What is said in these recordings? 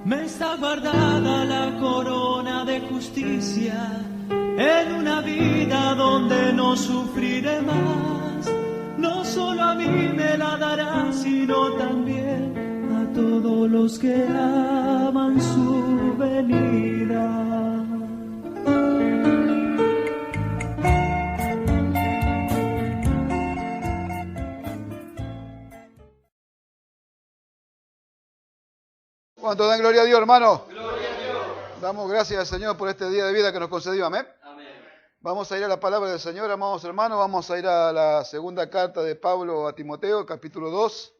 Me está guardada la corona de justicia en una vida donde no sufriré más. No solo a mí me la dará, sino también a todos los que aman su venida. ¿Cuánto dan gloria a Dios, hermano? Gloria a Dios. Damos gracias al Señor por este día de vida que nos concedió. Amén. Amén. Vamos a ir a la palabra del Señor, amados hermanos. Vamos a ir a la segunda carta de Pablo a Timoteo, capítulo 2.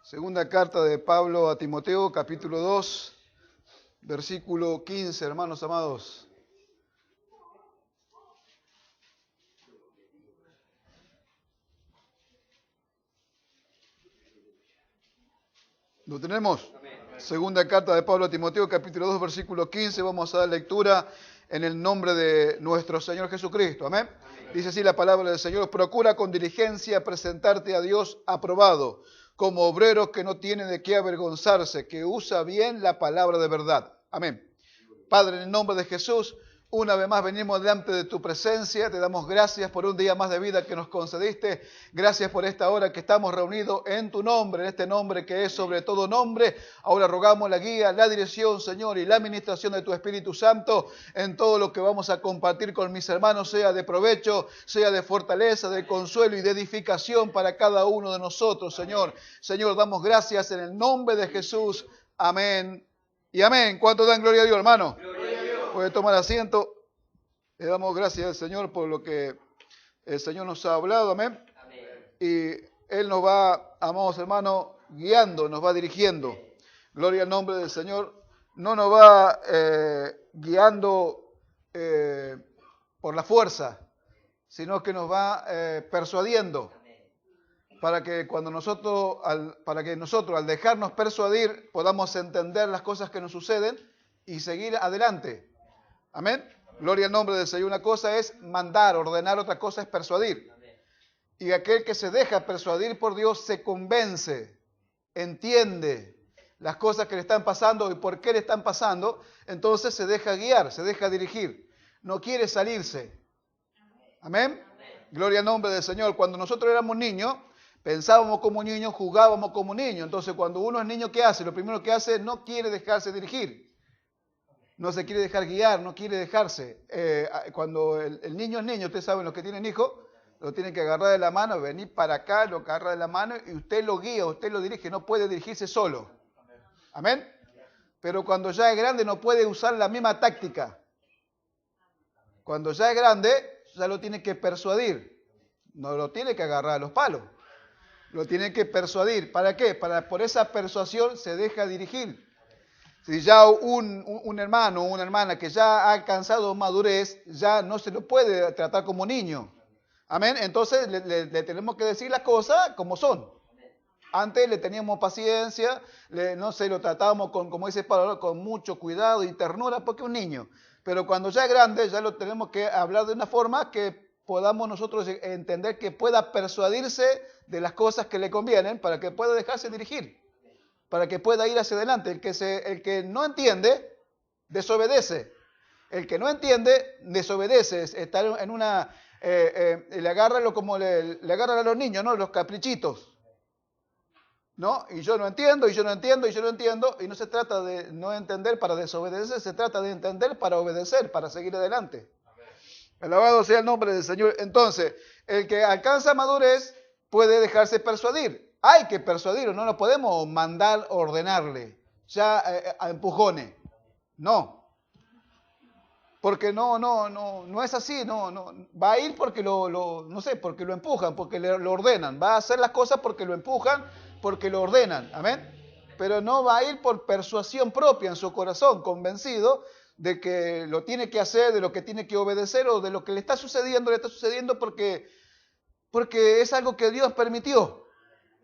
Segunda carta de Pablo a Timoteo, capítulo 2, versículo 15, hermanos amados. ¿Lo tenemos? Amén. Segunda carta de Pablo a Timoteo, capítulo 2, versículo 15. Vamos a dar lectura en el nombre de nuestro Señor Jesucristo. Amén. Amén. Dice así la palabra del Señor: procura con diligencia presentarte a Dios aprobado, como obrero que no tiene de qué avergonzarse, que usa bien la palabra de verdad. Amén. Padre, en el nombre de Jesús, una vez más venimos delante de tu presencia. Te damos gracias por un día más de vida que nos concediste. Gracias por esta hora que estamos reunidos en tu nombre, en este nombre que es sobre todo nombre. Ahora rogamos la guía, la dirección, Señor, y la administración de tu Espíritu Santo en todo lo que vamos a compartir con mis hermanos, sea de provecho, sea de fortaleza, de consuelo y de edificación para cada uno de nosotros, Señor. Señor, damos gracias en el nombre de Jesús. Amén y amén. ¿Cuánto dan gloria a Dios, hermano? Puede tomar asiento. Le damos gracias al Señor por lo que el Señor nos ha hablado. Amén. Amén. Y Él nos va, amados hermanos, guiando, nos va dirigiendo. Gloria al nombre del Señor. No nos va guiando por la fuerza, sino que nos va persuadiendo. Para que nosotros al dejarnos persuadir podamos entender las cosas que nos suceden y seguir adelante. Amén. Gloria al nombre del Señor. Una cosa es mandar, ordenar, otra cosa es persuadir. Y aquel que se deja persuadir por Dios se convence, entiende las cosas que le están pasando y por qué le están pasando, entonces se deja guiar, se deja dirigir. No quiere salirse. Amén. Gloria al nombre del Señor. Cuando nosotros éramos niños, pensábamos como niños, jugábamos como niños. Entonces cuando uno es niño, ¿qué hace? Lo primero que hace, no quiere dejarse dirigir. No se quiere dejar guiar, no quiere dejarse. Cuando el niño es niño, ustedes saben, los que tienen hijos, lo tienen que agarrar de la mano, venir para acá, lo agarra de la mano y usted lo guía, usted lo dirige, no puede dirigirse solo. Amén. Pero cuando ya es grande no puede usar la misma táctica. Cuando ya es grande, ya lo tiene que persuadir. No lo tiene que agarrar a los palos. Lo tiene que persuadir. ¿Para qué? Por esa persuasión se deja dirigir. Si ya un hermano o una hermana que ya ha alcanzado madurez, ya no se lo puede tratar como niño. Amén. Entonces le tenemos que decir las cosas como son. Antes le teníamos paciencia, lo tratábamos como dice Pablo, con mucho cuidado y ternura porque es un niño. Pero cuando ya es grande, ya lo tenemos que hablar de una forma que podamos nosotros entender que pueda persuadirse de las cosas que le convienen para que pueda dejarse dirigir. Para que pueda ir hacia adelante. El que no entiende, desobedece. El que no entiende, desobedece. Está en una... le agarran como le agarran a los niños, ¿no? Los caprichitos. ¿No? Y yo no entiendo, y yo no entiendo, y yo no entiendo. Y no se trata de no entender para desobedecer, se trata de entender para obedecer, para seguir adelante. Amén. Alabado sea el nombre del Señor. Entonces, el que alcanza madurez puede dejarse persuadir. Hay que persuadirlo, no lo podemos mandar, ordenarle, ya a empujones. No. Porque no es así, no. Va a ir porque no sé, porque lo empujan, porque lo ordenan. Va a hacer las cosas porque lo empujan, porque lo ordenan. Amén. Pero no va a ir por persuasión propia en su corazón, convencido de que lo tiene que hacer, de lo que tiene que obedecer o de lo que le está sucediendo porque es algo que Dios permitió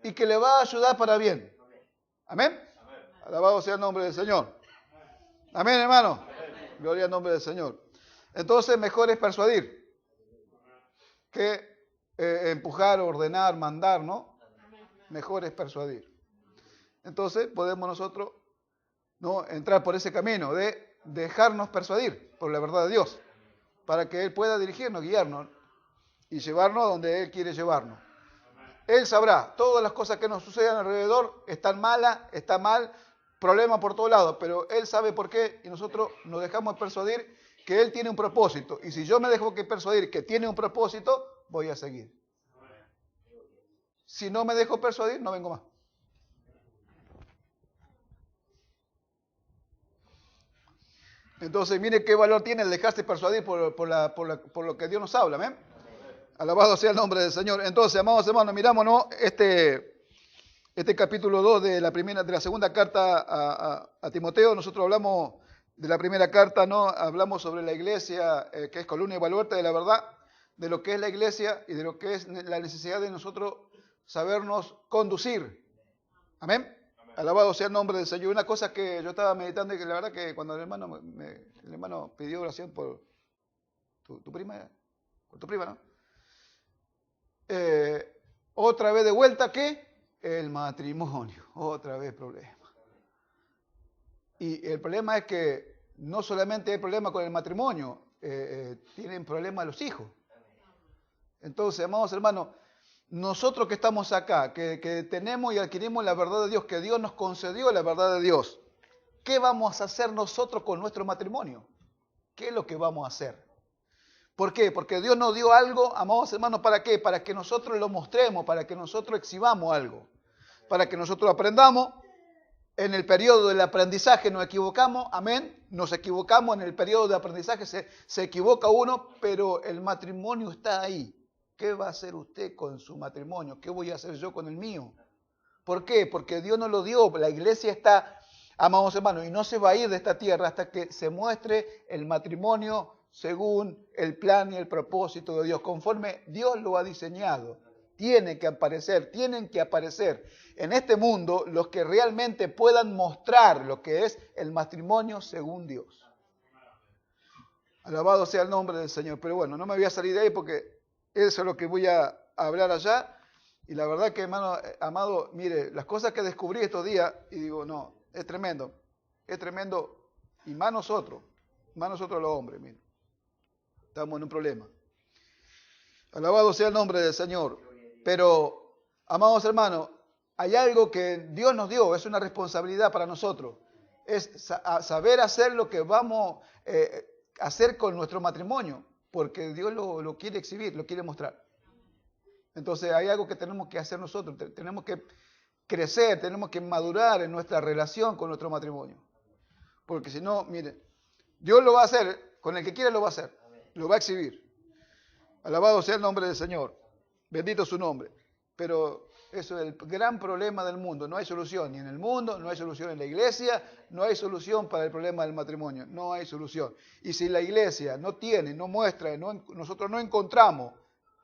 y que le va a ayudar para bien. Amén. Alabado sea el nombre del Señor. Amén, hermano. Gloria al nombre del Señor. Entonces mejor es persuadir que empujar, ordenar, mandar, ¿no? mejor es persuadir. Entonces podemos nosotros, ¿no?, entrar por ese camino de dejarnos persuadir por la verdad de Dios, para que Él pueda dirigirnos, guiarnos y llevarnos a donde Él quiere llevarnos. Él sabrá, todas las cosas que nos suceden alrededor están malas, está mal, problemas por todos lados, pero Él sabe por qué y nosotros nos dejamos persuadir que Él tiene un propósito. Y si yo me dejo persuadir que tiene un propósito, voy a seguir. Si no me dejo persuadir, no vengo más. Entonces, mire qué valor tiene el dejarse persuadir por lo que Dios nos habla, ¿amén? Alabado sea el nombre del Señor. Entonces, amados hermanos, miramos, ¿no?, este capítulo 2 de la segunda carta a Timoteo. Nosotros hablamos de la primera carta, ¿no? Hablamos sobre la iglesia, que es columna y baluarte de la verdad, de lo que es la iglesia y de lo que es la necesidad de nosotros sabernos conducir. Amén. Alabado sea el nombre del Señor. Una cosa que yo estaba meditando y que la verdad que cuando el hermano pidió oración por tu prima, ¿no? Otra vez de vuelta, ¿qué? El matrimonio. Otra vez problema. Y el problema es que no solamente hay problema con el matrimonio, tienen problemas los hijos. Entonces, amados hermanos, nosotros que estamos acá, que tenemos y adquirimos la verdad de Dios, que Dios nos concedió la verdad de Dios, ¿qué vamos a hacer nosotros con nuestro matrimonio? ¿Qué es lo que vamos a hacer? ¿Por qué? Porque Dios nos dio algo, amados hermanos, ¿para qué? Para que nosotros lo mostremos, para que nosotros exhibamos algo, para que nosotros aprendamos. En el periodo del aprendizaje nos equivocamos, amén, nos equivocamos en el periodo de aprendizaje, se equivoca uno, pero el matrimonio está ahí. ¿Qué va a hacer usted con su matrimonio? ¿Qué voy a hacer yo con el mío? ¿Por qué? Porque Dios nos lo dio, la iglesia está, amados hermanos, y no se va a ir de esta tierra hasta que se muestre el matrimonio según el plan y el propósito de Dios, conforme Dios lo ha diseñado. Tienen que aparecer en este mundo los que realmente puedan mostrar lo que es el matrimonio según Dios. Alabado sea el nombre del Señor. Pero bueno, no me voy a salir de ahí porque eso es lo que voy a hablar allá. Y la verdad que, hermano, amado, mire, las cosas que descubrí estos días, y digo, no, es tremendo, y más nosotros los hombres, mire, estamos en un problema. Alabado sea el nombre del Señor. Pero, amados hermanos, hay algo que Dios nos dio, es una responsabilidad para nosotros, es saber hacer lo que vamos a hacer con nuestro matrimonio, porque Dios lo quiere exhibir, lo quiere mostrar. Entonces hay algo que tenemos que hacer nosotros, tenemos que crecer, tenemos que madurar en nuestra relación con nuestro matrimonio. Porque si no, miren, Dios lo va a hacer, con el que quiere lo va a hacer, lo va a exhibir. Alabado sea el nombre del Señor. Bendito su nombre. Pero eso es el gran problema del mundo. No hay solución ni en el mundo, no hay solución en la iglesia, no hay solución para el problema del matrimonio. No hay solución. Y si la iglesia no tiene, no muestra, nosotros no encontramos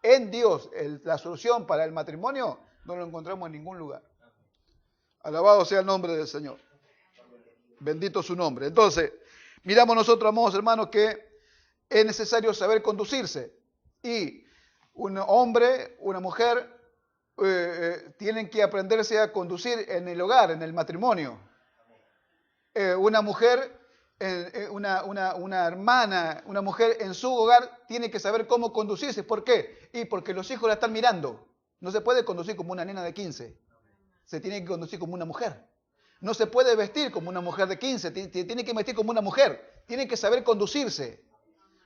en Dios la solución para el matrimonio, no lo encontramos en ningún lugar. Alabado sea el nombre del Señor. Bendito su nombre. Entonces, miramos nosotros, amados hermanos, que es necesario saber conducirse. Y un hombre, una mujer, tienen que aprenderse a conducir en el hogar, en el matrimonio. Una mujer, una hermana, una mujer en su hogar tiene que saber cómo conducirse. ¿Por qué? Y porque los hijos la están mirando. No se puede conducir como una nena de 15. Se tiene que conducir como una mujer. No se puede vestir como una mujer de 15. Tiene que vestir como una mujer. Tiene que saber conducirse.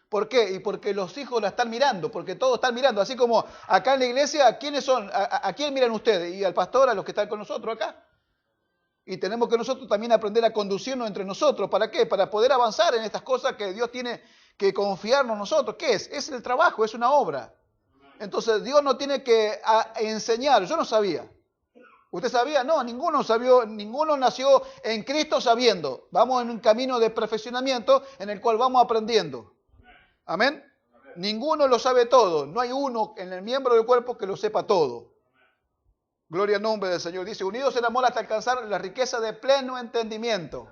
¿Por qué? Y porque los hijos la están mirando, porque todos están mirando. Así como acá en la iglesia, ¿quiénes son? ¿A quién miran ustedes? Y al pastor, a los que están con nosotros acá. Y tenemos que nosotros también aprender a conducirnos entre nosotros. ¿Para qué? Para poder avanzar en estas cosas que Dios tiene que confiarnos nosotros. ¿Qué es? Es el trabajo, es una obra. Entonces Dios no tiene que enseñar. Yo no sabía. ¿Usted sabía? No, ninguno nació en Cristo sabiendo. Vamos en un camino de perfeccionamiento en el cual vamos aprendiendo. Amén. Ninguno lo sabe todo. No hay uno en el miembro del cuerpo que lo sepa todo. Gloria al nombre del Señor. Dice, unidos en amor hasta alcanzar la riqueza de pleno entendimiento.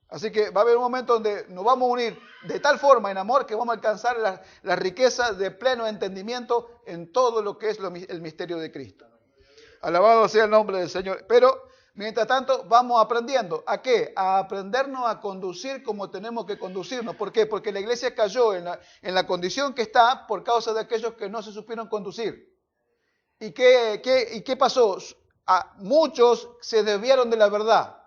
Así que va a haber un momento donde nos vamos a unir de tal forma en amor que vamos a alcanzar la riqueza de pleno entendimiento en todo lo que es el misterio de Cristo. Alabado sea el nombre del Señor. Pero, mientras tanto, vamos aprendiendo. ¿A qué? A aprendernos a conducir como tenemos que conducirnos. ¿Por qué? Porque la iglesia cayó en la condición que está por causa de aquellos que no se supieron conducir. ¿Y qué pasó? Muchos se desviaron de la verdad.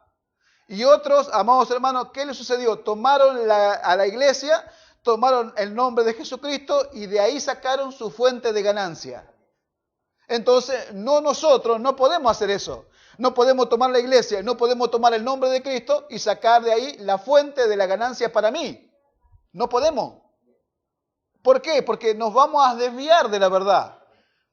Y otros, amados hermanos, ¿qué les sucedió? Tomaron a la iglesia, tomaron el nombre de Jesucristo y de ahí sacaron su fuente de ganancia. Entonces, nosotros no podemos hacer eso. No podemos tomar la iglesia, no podemos tomar el nombre de Cristo y sacar de ahí la fuente de la ganancia para mí. No podemos. ¿Por qué? Porque nos vamos a desviar de la verdad.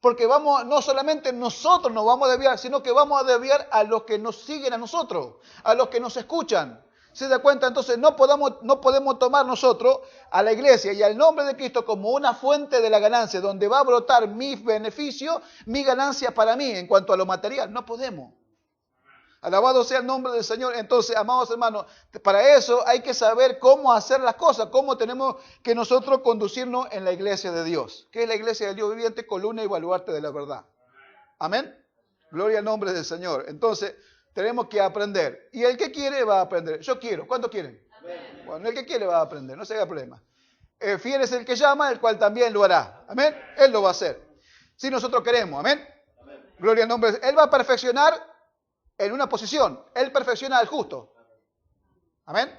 Porque no solamente nosotros nos vamos a desviar, sino que vamos a desviar a los que nos siguen a nosotros, a los que nos escuchan. ¿Se da cuenta? Entonces no podemos tomar nosotros a la iglesia y al nombre de Cristo como una fuente de la ganancia, donde va a brotar mi beneficio, mi ganancia para mí en cuanto a lo material. No podemos. Alabado sea el nombre del Señor. Entonces, amados hermanos, para eso hay que saber cómo hacer las cosas, cómo tenemos que nosotros conducirnos en la iglesia de Dios, que es la iglesia del Dios viviente, columna y baluarte de la verdad. Amén. Gloria al nombre del Señor. Entonces, tenemos que aprender. Y el que quiere va a aprender. Yo quiero. ¿Cuántos quieren? Amén. Bueno, el que quiere va a aprender. No se haga problema. Fiel es el que llama, el cual también lo hará. Amén. Él lo va a hacer. Si nosotros queremos. Amén. Amén. Gloria al nombre del Señor. Él va a perfeccionar en una posición. Él perfecciona al justo. Amén.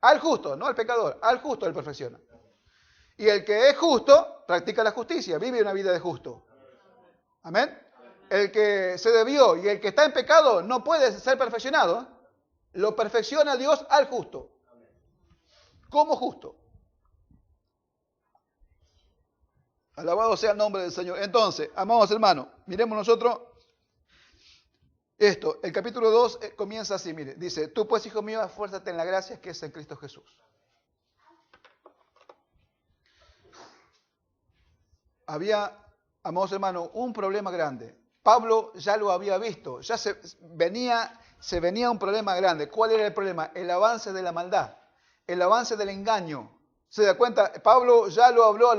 Al justo, no al pecador. Al justo él perfecciona. Y el que es justo, practica la justicia. Vive una vida de justo. Amén. El que se desvió y el que está en pecado no puede ser perfeccionado. Lo perfecciona Dios al justo. Como justo. Alabado sea el nombre del Señor. Entonces, amados hermanos, miremos nosotros esto. El capítulo 2 comienza así, mire. Dice, tú pues, hijo mío, esfuérzate en la gracia que es en Cristo Jesús. Había, amados hermanos, un problema grande. Pablo ya lo había visto, ya se venía un problema grande. ¿Cuál era el problema? El avance de la maldad, el avance del engaño. ¿Se da cuenta? Pablo ya lo habló a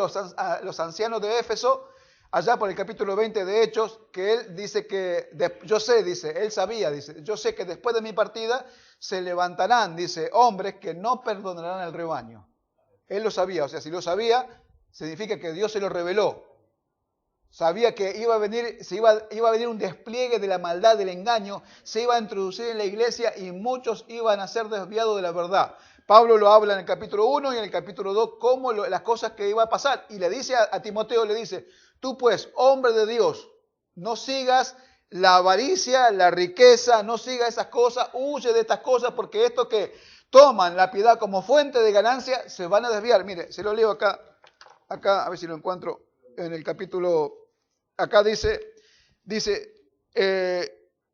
los ancianos de Éfeso, allá por el capítulo 20 de Hechos, que él dice que, él sabía, yo sé que después de mi partida se levantarán, dice, hombres que no perdonarán al rebaño. Él lo sabía, o sea, si lo sabía, significa que Dios se lo reveló. Sabía que iba a venir un despliegue de la maldad, del engaño, se iba a introducir en la iglesia y muchos iban a ser desviados de la verdad. Pablo lo habla en el capítulo 1 y en el capítulo 2, cómo las cosas que iba a pasar. Y le dice a Timoteo, le dice, tú pues, hombre de Dios, no sigas la avaricia, la riqueza, no sigas esas cosas, huye de estas cosas, porque estos que toman la piedad como fuente de ganancia se van a desviar. Mire, se lo leo acá, a ver si lo encuentro. En el capítulo, acá dice,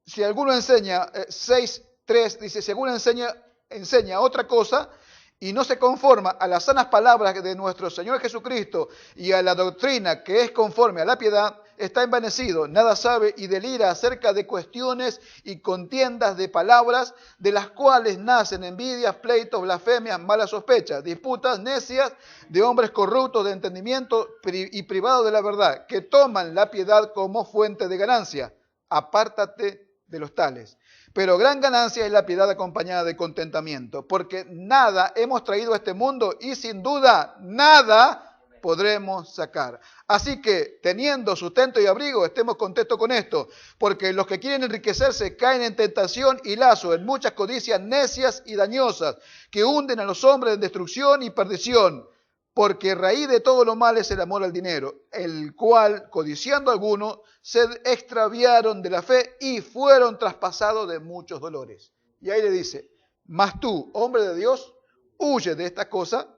si alguno enseña, 6:3, dice, si alguno enseña otra cosa y no se conforma a las sanas palabras de nuestro Señor Jesucristo y a la doctrina que es conforme a la piedad, está envanecido, nada sabe y delira acerca de cuestiones y contiendas de palabras, de las cuales nacen envidias, pleitos, blasfemias, malas sospechas, disputas necias de hombres corruptos de entendimiento y privados de la verdad, que toman la piedad como fuente de ganancia. Apártate de los tales. Pero gran ganancia es la piedad acompañada de contentamiento, porque nada hemos traído a este mundo y sin duda nada podremos sacar. Así que, teniendo sustento y abrigo, estemos contentos con esto, porque los que quieren enriquecerse caen en tentación y lazo, en muchas codicias necias y dañosas, que hunden a los hombres en destrucción y perdición, porque raíz de todo lo mal es el amor al dinero, el cual, codiciando algunos, se extraviaron de la fe y fueron traspasados de muchos dolores. Y ahí le dice, mas tú, hombre de Dios, huye de esta cosa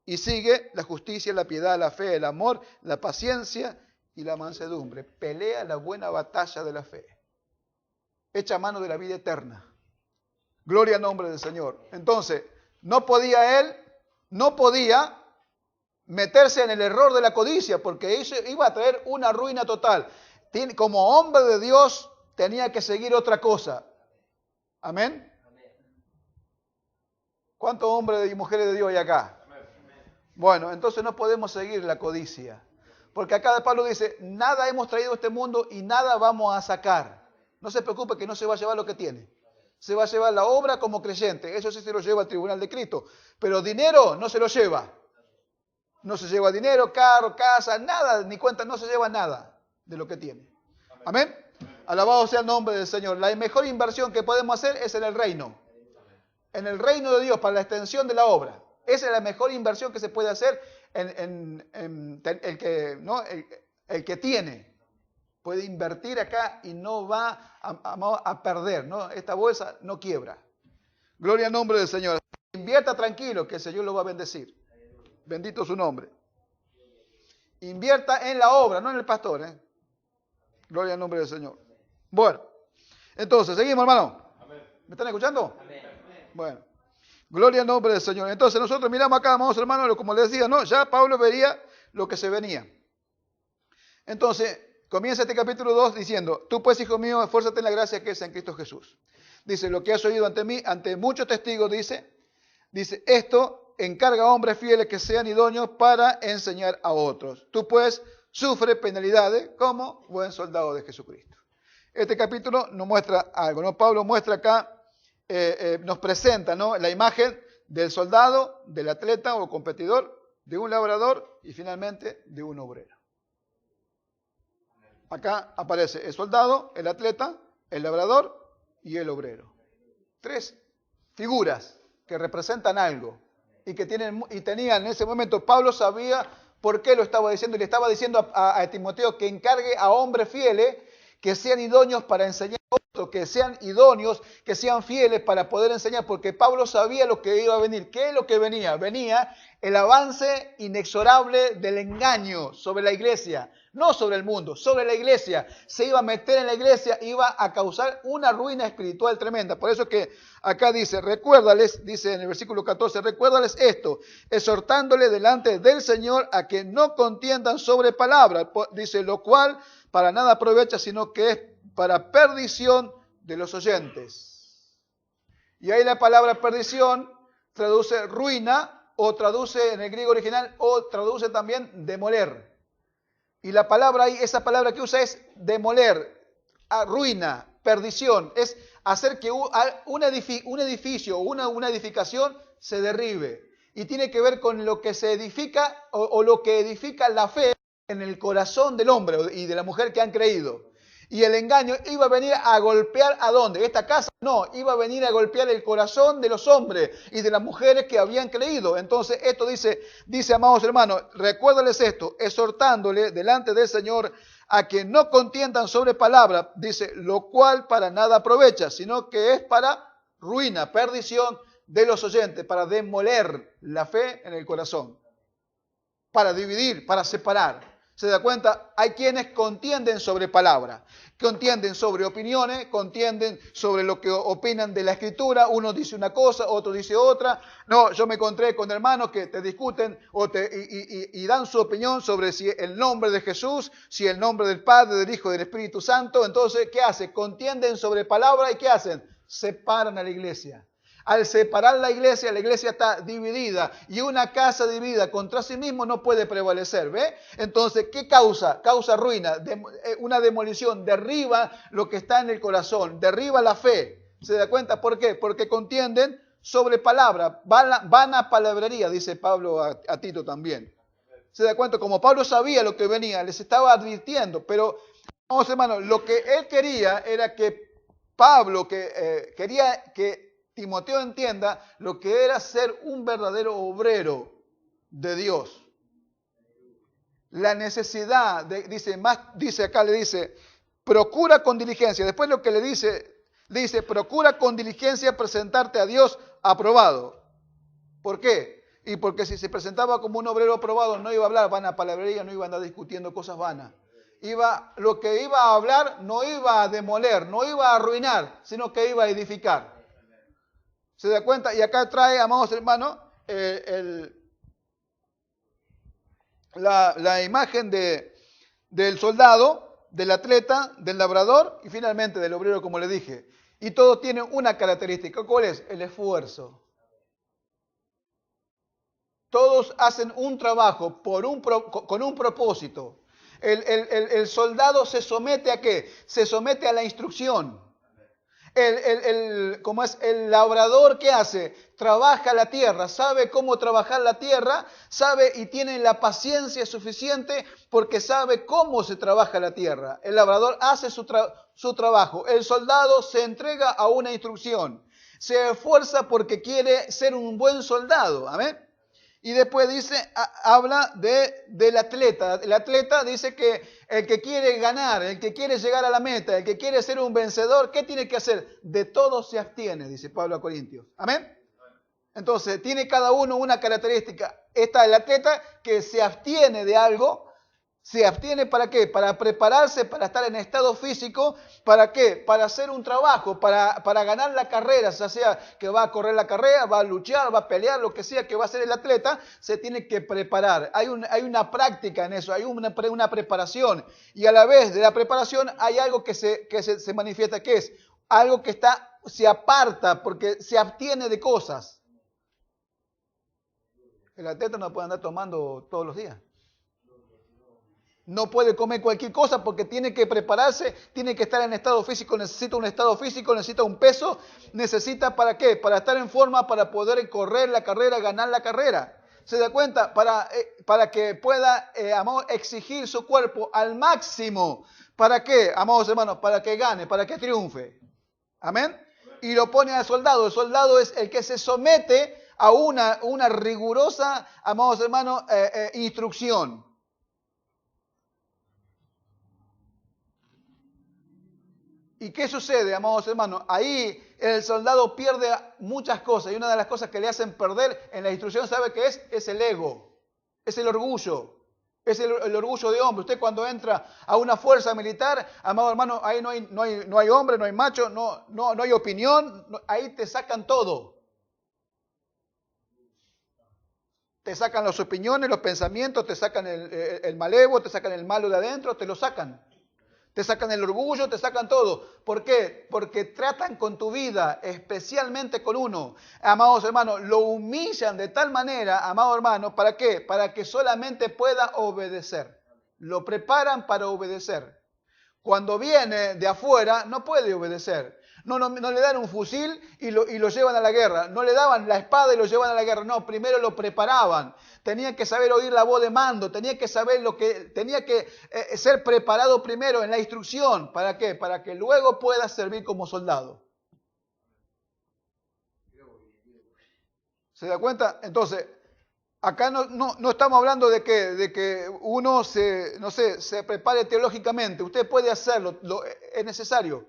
y sigue la justicia, la piedad, la fe, el amor, la paciencia y la mansedumbre. Pelea la buena batalla de la fe. Echa mano de la vida eterna. Gloria al nombre del Señor. Entonces, no podía meterse en el error de la codicia, porque eso iba a traer una ruina total. Como hombre de Dios tenía que seguir otra cosa. Amén. ¿Cuántos hombres y mujeres de Dios hay acá? Bueno, entonces no podemos seguir la codicia, Porque acá Pablo dice, nada hemos traído a este mundo y nada vamos a sacar. No se preocupe que no se va a llevar lo que tiene. Se va a llevar la obra como creyente. Eso sí se lo lleva al tribunal de Cristo. Pero dinero no se lo lleva. No se lleva dinero, carro, casa, nada, ni cuenta, no se lleva nada de lo que tiene. Amén. Alabado sea el nombre del Señor. La mejor inversión que podemos hacer es en el reino. En el reino de Dios, para la extensión de la obra. Esa es la mejor inversión que se puede hacer en el que tiene. Puede invertir acá y no va a perder, ¿no? Esta bolsa no quiebra. Gloria al nombre del Señor. Invierta tranquilo, que el Señor lo va a bendecir. Bendito su nombre. Invierta en la obra, no en el pastor, ¿eh? Gloria al nombre del Señor. Bueno, entonces, seguimos, hermano. ¿Me están escuchando? Bueno, gloria al nombre del Señor. Entonces, nosotros miramos acá, amados hermanos, como les decía, ¿no? Ya Pablo vería lo que se venía. Entonces, comienza este capítulo 2 diciendo, tú pues, hijo mío, esfuérzate en la gracia que es en Cristo Jesús. Dice, lo que has oído ante mí, ante muchos testigos, dice, esto encarga a hombres fieles que sean idóneos para enseñar a otros. Tú pues, sufre penalidades como buen soldado de Jesucristo. Este capítulo nos muestra algo, ¿no? Pablo muestra acá, nos presenta, ¿no? La imagen del soldado, del atleta o competidor, de un labrador y finalmente de un obrero. Acá aparece el soldado, el atleta, el labrador y el obrero. 3 figuras que representan algo y que tenían en ese momento. Pablo sabía por qué lo estaba diciendo y le estaba diciendo a Timoteo que encargue a hombres fieles que sean idóneos para enseñar a otros, que sean idóneos, que sean fieles para poder enseñar, porque Pablo sabía lo que iba a venir. ¿Qué es lo que venía? Venía el avance inexorable del engaño sobre la iglesia, no sobre el mundo, sobre la iglesia. Se iba a meter en la iglesia, iba a causar una ruina espiritual tremenda. Por eso que acá dice, recuérdales, dice en el versículo 14, recuérdales esto, exhortándole delante del Señor a que no contiendan sobre palabra, dice, lo cual para nada aprovecha, sino que es para perdición de los oyentes. Y ahí la palabra perdición traduce ruina, o traduce en el griego original, o traduce también demoler. Y la palabra ahí, esa palabra que usa es demoler, ruina, perdición, es hacer que un edificio o una edificación se derribe. Y tiene que ver con lo que se edifica o lo que edifica la fe en el corazón del hombre y de la mujer que han creído. Y el engaño iba a venir a golpear, ¿a dónde? ¿Esta casa? No, iba a venir a golpear el corazón de los hombres y de las mujeres que habían creído. Entonces esto dice, amados hermanos, recuérdales esto, exhortándole delante del Señor a que no contiendan sobre palabra, dice, lo cual para nada aprovecha, sino que es para ruina, perdición de los oyentes, para demoler la fe en el corazón, para dividir, para separar. ¿Se da cuenta? Hay quienes contienden sobre palabra, contienden sobre opiniones, contienden sobre lo que opinan de la Escritura. Uno dice una cosa, otro dice otra. No, yo me encontré con hermanos que te discuten y dan su opinión sobre si el nombre de Jesús, si el nombre del Padre, del Hijo y del Espíritu Santo. Entonces, ¿qué hacen? Contienden sobre palabra y ¿qué hacen? Separan a la iglesia. Al separar la iglesia está dividida y una casa dividida contra sí mismo no puede prevalecer, ¿ve? Entonces, ¿qué causa? Causa ruina, una demolición, derriba lo que está en el corazón, derriba la fe. ¿Se da cuenta? ¿Por qué? Porque contienden sobre palabra, vana palabrería, dice Pablo a Tito también. ¿Se da cuenta? Como Pablo sabía lo que venía, les estaba advirtiendo, pero, vamos hermanos, lo que él quería era que Pablo, quería que Timoteo entienda lo que era ser un verdadero obrero de Dios. La necesidad, dice acá, le dice, procura con diligencia. Después lo que le dice, procura con diligencia presentarte a Dios aprobado. ¿Por qué? Y porque si se presentaba como un obrero aprobado, no iba a hablar vana palabrería, no iba a andar discutiendo cosas vanas. Lo que iba a hablar no iba a demoler, no iba a arruinar, sino que iba a edificar. ¿Se da cuenta? Y acá trae, amados hermanos, la imagen del soldado, del atleta, del labrador y finalmente del obrero, como le dije. Y todo tiene una característica. ¿Cuál es? El esfuerzo. Todos hacen un trabajo con un propósito. El soldado se somete ¿a qué? Se somete a la instrucción. Como es el labrador, ¿qué hace? Trabaja la tierra, sabe cómo trabajar la tierra, sabe y tiene la paciencia suficiente porque sabe cómo se trabaja la tierra. El labrador hace su trabajo. El soldado se entrega a una instrucción. Se esfuerza porque quiere ser un buen soldado. ¿Amén? Y después dice, habla del atleta. El atleta dice que el que quiere ganar, el que quiere llegar a la meta, el que quiere ser un vencedor, ¿qué tiene que hacer? De todo se abstiene, dice Pablo a Corintios. ¿Amén? Entonces, tiene cada uno una característica. Está el atleta que se abstiene de algo. ¿Se abstiene para qué? Para prepararse, para estar en estado físico. ¿Para qué? Para hacer un trabajo, para ganar la carrera, ya sea que va a correr la carrera, va a luchar, va a pelear, lo que sea que va a hacer el atleta, se tiene que preparar. Hay una práctica en eso, hay una preparación. Y a la vez de la preparación hay algo que se manifiesta, que es algo que se aparta porque se abstiene de cosas. El atleta no puede andar tomando todos los días. No puede comer cualquier cosa porque tiene que prepararse, tiene que estar en estado físico, necesita un estado físico, necesita un peso, necesita ¿para qué? Para estar en forma, para poder correr la carrera, ganar la carrera. ¿Se da cuenta? Para que pueda, exigir su cuerpo al máximo. ¿Para qué, amados hermanos? Para que gane, para que triunfe. ¿Amén? Y lo pone al soldado. El soldado es el que se somete a una rigurosa, amados hermanos, instrucción. ¿Y qué sucede, amados hermanos? Ahí el soldado pierde muchas cosas. Y una de las cosas que le hacen perder en la instrucción, ¿sabe qué es? Es el ego. Es el orgullo. Es el orgullo de hombre. Usted cuando entra a una fuerza militar, amado hermano, ahí no hay hombre, no hay macho, no hay opinión. Ahí te sacan todo. Te sacan las opiniones, los pensamientos, te sacan el malevo, te sacan el malo de adentro, te lo sacan. Te sacan el orgullo, te sacan todo. ¿Por qué? Porque tratan con tu vida, especialmente con uno. Amados hermanos, lo humillan de tal manera, amado hermano, ¿para qué? Para que solamente pueda obedecer. Lo preparan para obedecer. Cuando viene de afuera, no puede obedecer. No le dan un fusil y lo llevan a la guerra. No le daban la espada y lo llevan a la guerra. No, primero lo preparaban. Tenía que saber oír la voz de mando. Tenía que saber tenía que ser preparado primero en la instrucción. ¿Para qué? Para que luego pueda servir como soldado. ¿Se da cuenta? Entonces, acá no estamos hablando de que uno se prepare teológicamente. Usted puede hacerlo, es necesario.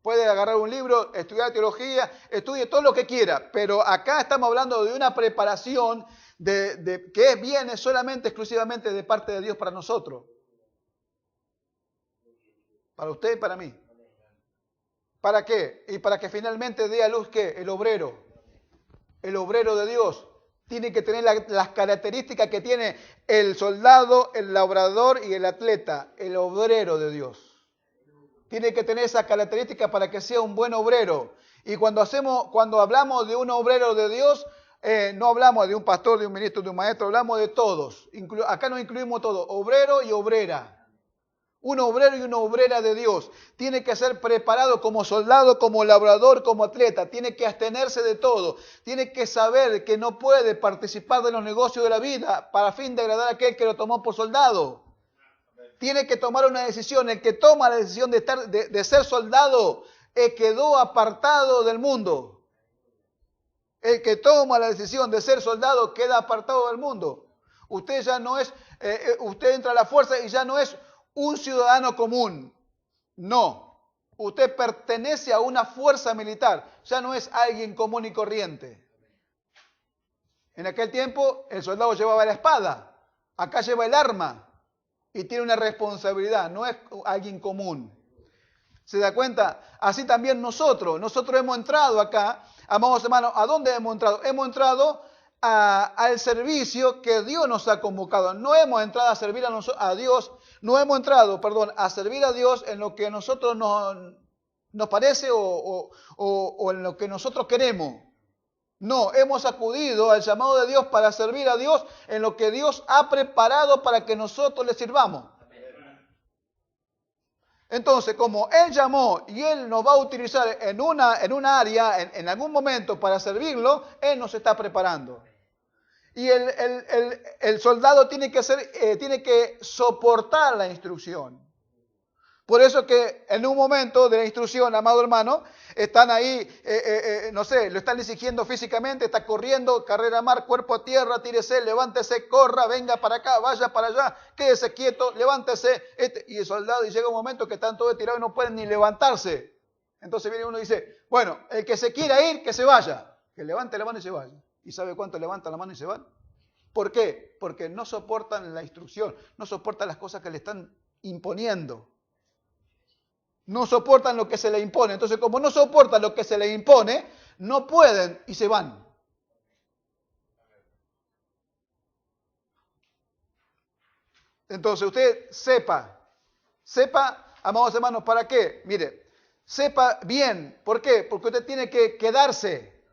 Puede agarrar un libro, estudiar teología, estudie todo lo que quiera, pero acá estamos hablando de una preparación que viene solamente, exclusivamente de parte de Dios para nosotros. Para usted y para mí. ¿Para qué? Y para que finalmente dé a luz, ¿qué? El obrero de Dios. Tiene que tener las características que tiene el soldado, el labrador y el atleta, el obrero de Dios. Tiene que tener esa característica para que sea un buen obrero. Y cuando hablamos de un obrero de Dios, no hablamos de un pastor, de un ministro, de un maestro, hablamos de todos. Acá nos incluimos todos, obrero y obrera. Un obrero y una obrera de Dios. Tiene que ser preparado como soldado, como labrador, como atleta. Tiene que abstenerse de todo. Tiene que saber que no puede participar de los negocios de la vida para fin de agradar a aquel que lo tomó por soldado. Tiene que tomar una decisión. El que toma la decisión de ser soldado quedó apartado del mundo. El que toma la decisión de ser soldado queda apartado del mundo. Usted ya no es, usted entra a la fuerza y ya no es un ciudadano común. No. Usted pertenece a una fuerza militar. Ya no es alguien común y corriente. En aquel tiempo el soldado llevaba la espada. Acá lleva el arma. Y tiene una responsabilidad, no es alguien común. ¿Se da cuenta? Así también nosotros hemos entrado acá, amados hermanos, ¿a dónde hemos entrado? Hemos entrado al servicio que Dios nos ha convocado. No hemos entrado a servir a Dios, no hemos entrado, a servir a Dios en lo que a nosotros nos parece o en lo que nosotros queremos. No, hemos acudido al llamado de Dios para servir a Dios en lo que Dios ha preparado para que nosotros le sirvamos. Entonces, como Él llamó y Él nos va a utilizar en una área, en algún momento para servirlo, Él nos está preparando. Y el soldado tiene que soportar la instrucción. Por eso que en un momento de la instrucción, amado hermano, están ahí, no sé, lo están exigiendo físicamente, está corriendo, carrera mar, cuerpo a tierra, tírese, levántese, corra, venga para acá, vaya para allá, quédese quieto, levántese. Y el soldado, y llega un momento que están todos tirados y no pueden ni levantarse. Entonces viene uno y dice, bueno, el que se quiera ir, que se vaya. Que levante la mano y se vaya. ¿Y sabe cuánto levantan la mano y se van? ¿Por qué? Porque no soportan la instrucción, no soportan las cosas que le están imponiendo. No soportan lo que se le impone. Entonces, como no soportan lo que se le impone, no pueden y se van. Entonces, usted sepa, amados hermanos, ¿para qué? Mire, sepa bien. ¿Por qué? Porque usted tiene que quedarse,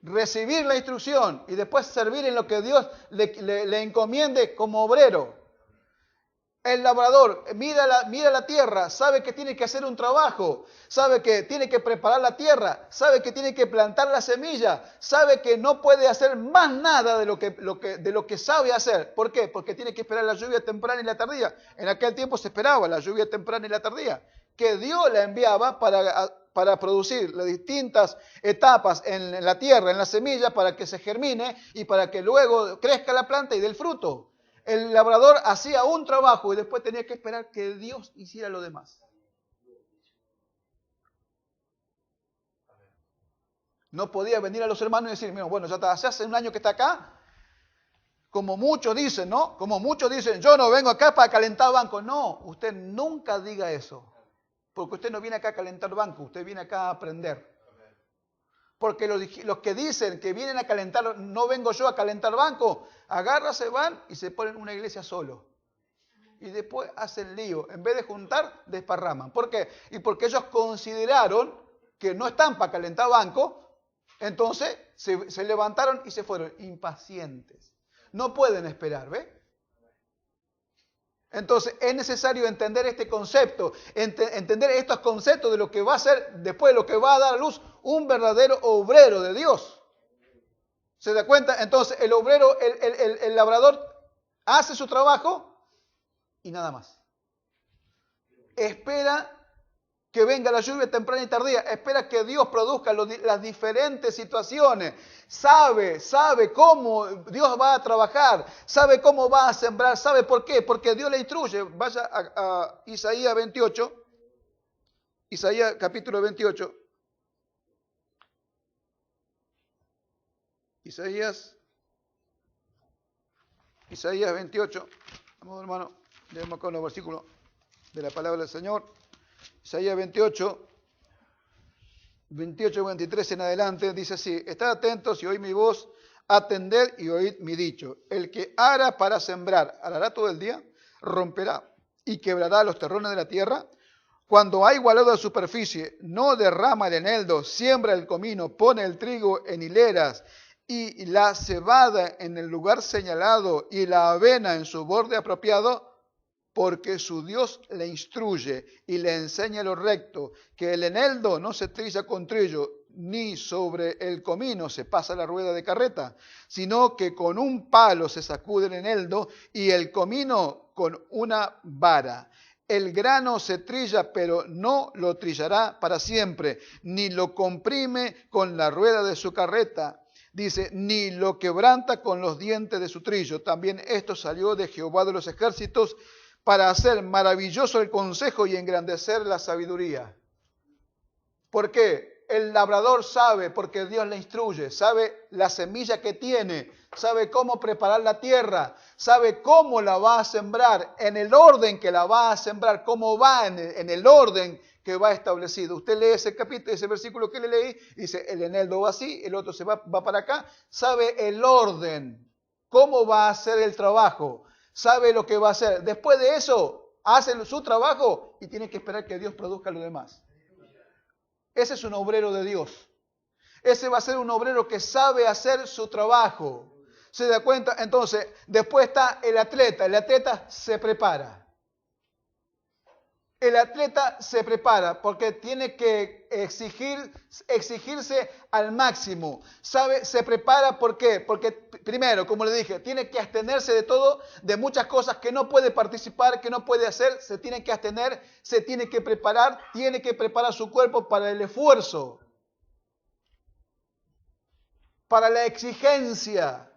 recibir la instrucción y después servir en lo que Dios le encomiende como obrero. El labrador mira la tierra, sabe que tiene que hacer un trabajo, sabe que tiene que preparar la tierra, sabe que tiene que plantar la semilla, sabe que no puede hacer más nada de lo que sabe hacer. ¿Por qué? Porque tiene que esperar la lluvia temprana y la tardía. En aquel tiempo se esperaba la lluvia temprana y la tardía, que Dios la enviaba para producir las distintas etapas en la tierra, en la semilla, para que se germine y para que luego crezca la planta y dé el fruto. El labrador hacía un trabajo y después tenía que esperar que Dios hiciera lo demás. No podía venir a los hermanos y decir, mira, bueno, ya hace un año que está acá, como muchos dicen, ¿no? Como muchos dicen, yo no vengo acá para calentar banco. No, usted nunca diga eso, porque usted no viene acá a calentar banco, usted viene acá a aprender. Porque los que dicen que vienen a calentar, no vengo yo a calentar banco, agarran, se van y se ponen una iglesia solo. Y después hacen lío. En vez de juntar, desparraman. ¿Por qué? Y porque ellos consideraron que no están para calentar banco, entonces se levantaron y se fueron impacientes. No pueden esperar, ¿ve? Entonces es necesario entender este concepto, entender estos conceptos de lo que va a ser después, lo que va a dar a luz un verdadero obrero de Dios. ¿Se da cuenta? Entonces el obrero, el labrador hace su trabajo y nada más. Espera que venga la lluvia temprana y tardía, espera que Dios produzca las diferentes situaciones, sabe cómo Dios va a trabajar, sabe cómo va a sembrar, sabe por qué, porque Dios le instruye. Vaya a Isaías 28, Isaías capítulo 28, Isaías 28, vamos hermano, leemos acá los versículos de la palabra del Señor. Isaías 28, 23 en adelante, dice así: estad atentos y oíd mi voz, atended y oíd mi dicho. El que ara para sembrar, arará todo el día, romperá y quebrará los terrones de la tierra. Cuando ha igualado la superficie, no derrama el eneldo, siembra el comino, pone el trigo en hileras y la cebada en el lugar señalado y la avena en su borde apropiado, porque su Dios le instruye y le enseña lo recto, que el eneldo no se trilla con trillo, ni sobre el comino se pasa la rueda de carreta, sino que con un palo se sacude el eneldo y el comino con una vara. El grano se trilla, pero no lo trillará para siempre, ni lo comprime con la rueda de su carreta. Dice, ni lo quebranta con los dientes de su trillo. También esto salió de Jehová de los ejércitos, para hacer maravilloso el consejo y engrandecer la sabiduría. ¿Por qué? El labrador sabe, porque Dios le instruye, sabe la semilla que tiene, sabe cómo preparar la tierra, sabe cómo la va a sembrar, en el orden que la va a sembrar, cómo va en el orden que va establecido. Usted lee ese capítulo, ese versículo que le leí, dice, el eneldo va así, el otro se va para acá, sabe el orden, cómo va a hacer el trabajo, sabe lo que va a hacer. Después de eso, hace su trabajo y tiene que esperar que Dios produzca lo demás. Ese es un obrero de Dios. Ese va a ser un obrero que sabe hacer su trabajo. ¿Se da cuenta? Entonces, después está el atleta. El atleta se prepara. El atleta se prepara porque tiene que exigirse al máximo. Se prepara ¿por qué? Porque primero, como le dije, tiene que abstenerse de todo, de muchas cosas que no puede participar, que no puede hacer, se tiene que abstener, se tiene que preparar su cuerpo para el esfuerzo, para la exigencia.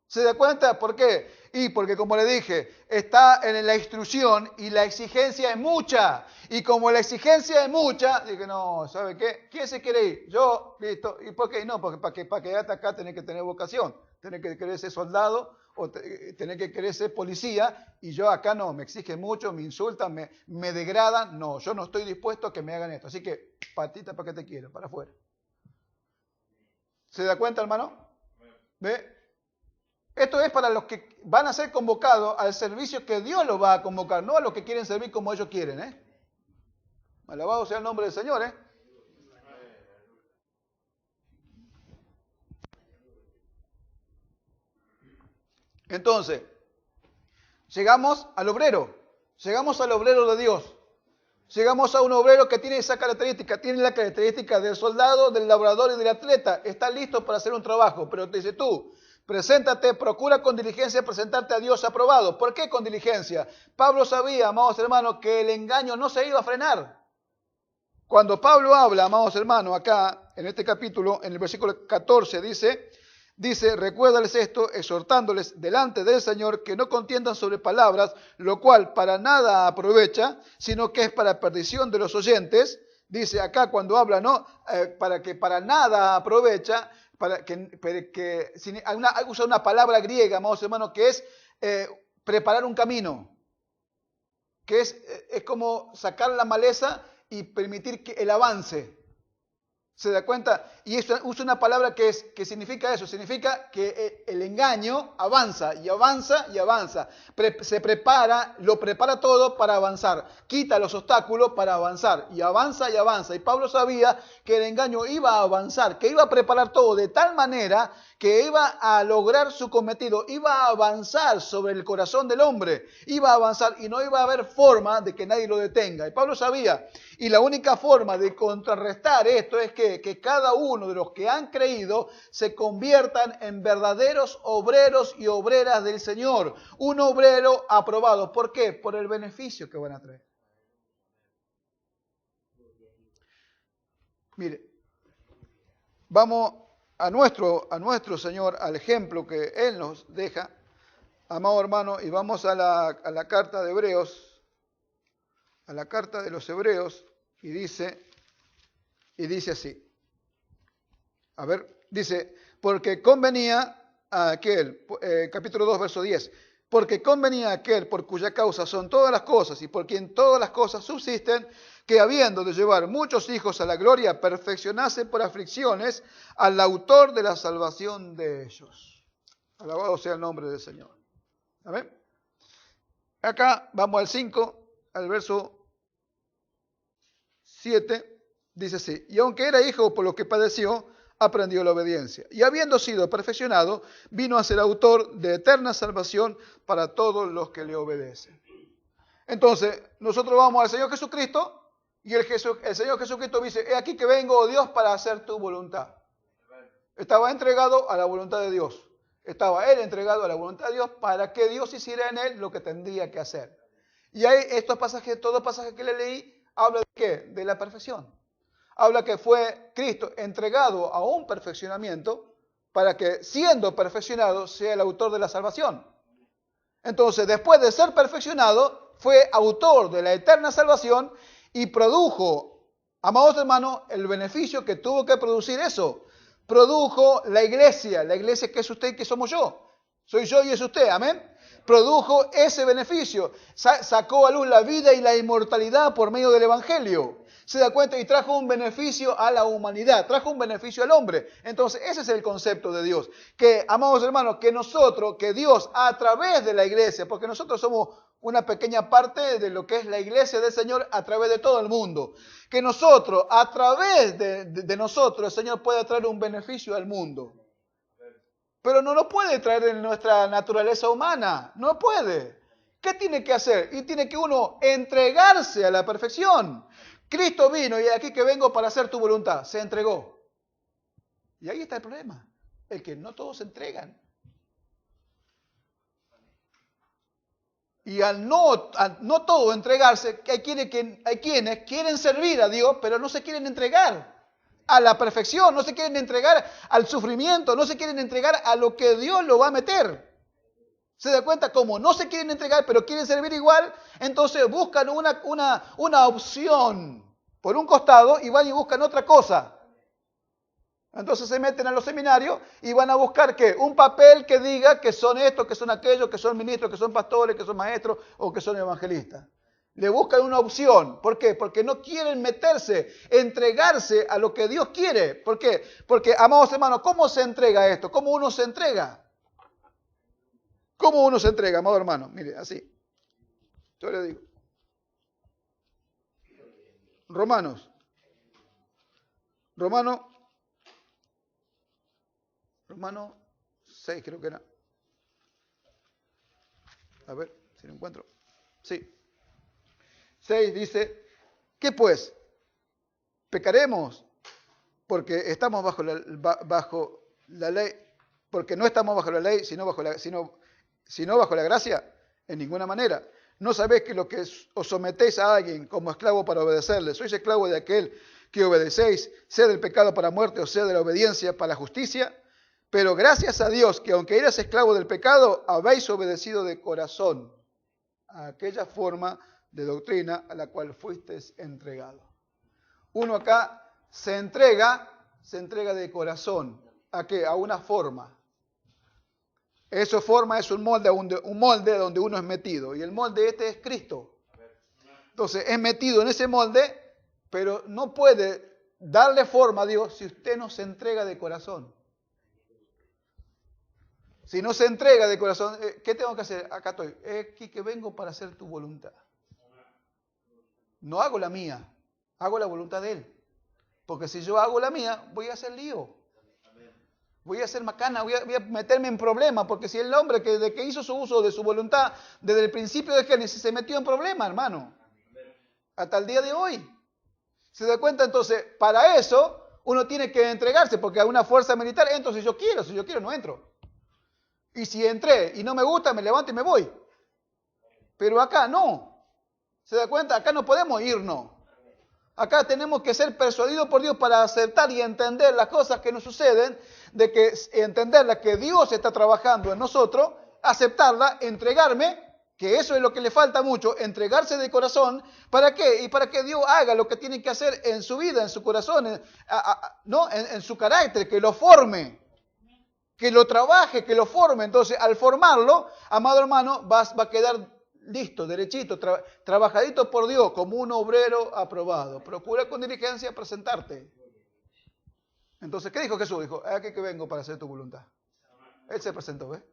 ¿Se da cuenta? ¿Por qué? Y porque, como le dije, está en la instrucción y la exigencia es mucha. Y como la exigencia es mucha, dije, no, ¿sabe qué? ¿Quién se quiere ir? Yo, listo. ¿Y por qué? No, porque para quedarte acá tenés que tener vocación. Tenés que querer ser soldado o tenés que querer ser policía. Y yo acá no, me exigen mucho, me insultan, me degradan. No, yo no estoy dispuesto a que me hagan esto. Así que, patita, ¿para qué te quiero? Para afuera. ¿Se da cuenta, hermano? ¿Ve? Esto es para los que van a ser convocados al servicio que Dios los va a convocar, no a los que quieren servir como ellos quieren. Alabado sea el nombre del Señor. Entonces, llegamos al obrero de Dios. Llegamos a un obrero que tiene esa característica, tiene la característica del soldado, del labrador y del atleta. Está listo para hacer un trabajo, pero te dice tú, preséntate, procura con diligencia presentarte a Dios aprobado. ¿Por qué con diligencia? Pablo sabía, amados hermanos, que el engaño no se iba a frenar. Cuando Pablo habla, amados hermanos, acá en este capítulo, en el versículo 14, dice, recuérdales esto, exhortándoles delante del Señor que no contiendan sobre palabras, lo cual para nada aprovecha, sino que es para perdición de los oyentes. Dice acá cuando habla, ¿no? Para nada aprovecha, usa una palabra griega, amados hermanos, que es preparar un camino, que es como sacar la maleza y permitir que el avance. ¿Se da cuenta? Y usa una palabra que significa eso, significa que el engaño avanza y avanza y avanza. Se prepara, lo prepara todo para avanzar, quita los obstáculos para avanzar y avanza y avanza. Y Pablo sabía que el engaño iba a avanzar, que iba a preparar todo de tal manera que iba a lograr su cometido, iba a avanzar sobre el corazón del hombre, iba a avanzar y no iba a haber forma de que nadie lo detenga. Y Pablo sabía, y la única forma de contrarrestar esto es que cada uno de los que han creído se conviertan en verdaderos obreros y obreras del Señor. Un obrero aprobado. ¿Por qué? Por el beneficio que van a traer. Mire, vamos a nuestro Señor, al ejemplo que Él nos deja, amado hermano, y vamos a la carta de Hebreos, a la carta de los Hebreos, y dice así. A ver, dice, porque convenía a aquel, capítulo 2, verso 10, porque convenía a aquel por cuya causa son todas las cosas y por quien todas las cosas subsisten, que habiendo de llevar muchos hijos a la gloria, perfeccionase por aflicciones al autor de la salvación de ellos. Alabado sea el nombre del Señor. ¿Amén? Acá vamos al 5, al verso 7, dice así, y aunque era hijo por lo que padeció, aprendió la obediencia. Y habiendo sido perfeccionado, vino a ser autor de eterna salvación para todos los que le obedecen. Entonces, nosotros vamos al Señor Jesucristo, y el Señor Jesucristo dice, he aquí que vengo, oh Dios, para hacer tu voluntad. Estaba entregado a la voluntad de Dios. Estaba él entregado a la voluntad de Dios para que Dios hiciera en él lo que tendría que hacer. Y hay estos pasajes, todos los pasajes que le leí, habla de ¿qué? De la perfección. Habla que fue Cristo entregado a un perfeccionamiento para que, siendo perfeccionado, sea el autor de la salvación. Entonces, después de ser perfeccionado, fue autor de la eterna salvación y produjo, amados hermanos, el beneficio que tuvo que producir eso. Produjo la iglesia que es usted y que somos yo. Soy yo y es usted, amén. Produjo ese beneficio, sacó a luz la vida y la inmortalidad por medio del Evangelio. Se da cuenta y trajo un beneficio a la humanidad, trajo un beneficio al hombre. Entonces ese es el concepto de Dios. Que, amados hermanos, que Dios a través de la iglesia, porque nosotros somos una pequeña parte de lo que es la iglesia del Señor a través de todo el mundo. Que nosotros, a través de nosotros, el Señor puede traer un beneficio al mundo. Pero no lo puede traer en nuestra naturaleza humana, no puede. ¿Qué tiene que hacer? Y tiene que uno entregarse a la perfección. Cristo vino y aquí que vengo para hacer tu voluntad. Se entregó. Y ahí está el problema. El que no todos se entregan. Y al no todo entregarse, hay quienes quieren servir a Dios, pero no se quieren entregar a la perfección, no se quieren entregar al sufrimiento, no se quieren entregar a lo que Dios lo va a meter. ¿Se da cuenta? Como no se quieren entregar, pero quieren servir igual, entonces buscan una opción por un costado y van y buscan otra cosa. Entonces se meten a los seminarios y van a buscar ¿qué? Un papel que diga que son estos, que son aquellos, que son ministros, que son pastores, que son maestros o que son evangelistas. Le buscan una opción. ¿Por qué? Porque no quieren meterse, entregarse a lo que Dios quiere. ¿Por qué? Porque, amados hermanos, ¿cómo se entrega esto? ¿Cómo uno se entrega? ¿Cómo uno se entrega, amado hermano? Mire, así. Yo le digo. Romano 6 creo que era. A ver si lo encuentro. Sí. 6 dice, ¿qué pues? ¿Pecaremos? Porque estamos bajo la ley, porque no estamos bajo la ley, sino bajo la gracia, en ninguna manera. ¿No sabéis que lo que os sometéis a alguien como esclavo para obedecerle, sois esclavo de aquel que obedecéis, sea del pecado para muerte o sea de la obediencia para la justicia? Pero gracias a Dios que aunque eras esclavo del pecado, habéis obedecido de corazón a aquella forma de doctrina a la cual fuisteis entregado. Uno acá se entrega de corazón. ¿A qué? A una forma. Esa forma es un molde donde uno es metido. Y el molde es Cristo. Entonces es metido en ese molde, pero no puede darle forma a Dios si usted no se entrega de corazón. Si no se entrega de corazón, ¿qué tengo que hacer? Acá estoy. Es aquí que vengo para hacer tu voluntad. No hago la mía, hago la voluntad de Él. Porque si yo hago la mía, voy a hacer lío. Voy a hacer macana, voy a meterme en problemas. Porque si el hombre desde que hizo su uso de su voluntad, desde el principio de Génesis, se metió en problemas, hermano. Hasta el día de hoy. ¿Se da cuenta? Entonces, para eso, uno tiene que entregarse. Porque a una fuerza militar entro si yo quiero no entro. Y si entré y no me gusta, me levanto y me voy. Pero acá no. ¿Se da cuenta? Acá no podemos irnos. Acá tenemos que ser persuadidos por Dios para aceptar y entender las cosas que nos suceden, de que entenderla que Dios está trabajando en nosotros, aceptarla, entregarme, que eso es lo que le falta mucho, entregarse de corazón. ¿Para qué? Y para que Dios haga lo que tiene que hacer en su vida, en su corazón, en su carácter, que lo forme. Que lo trabaje, que lo forme. Entonces, al formarlo, amado hermano, va a quedar listo, derechito, trabajadito por Dios, como un obrero aprobado. Procura con diligencia presentarte. Entonces, ¿qué dijo Jesús? Dijo, aquí que vengo para hacer tu voluntad. Él se presentó, ¿ves?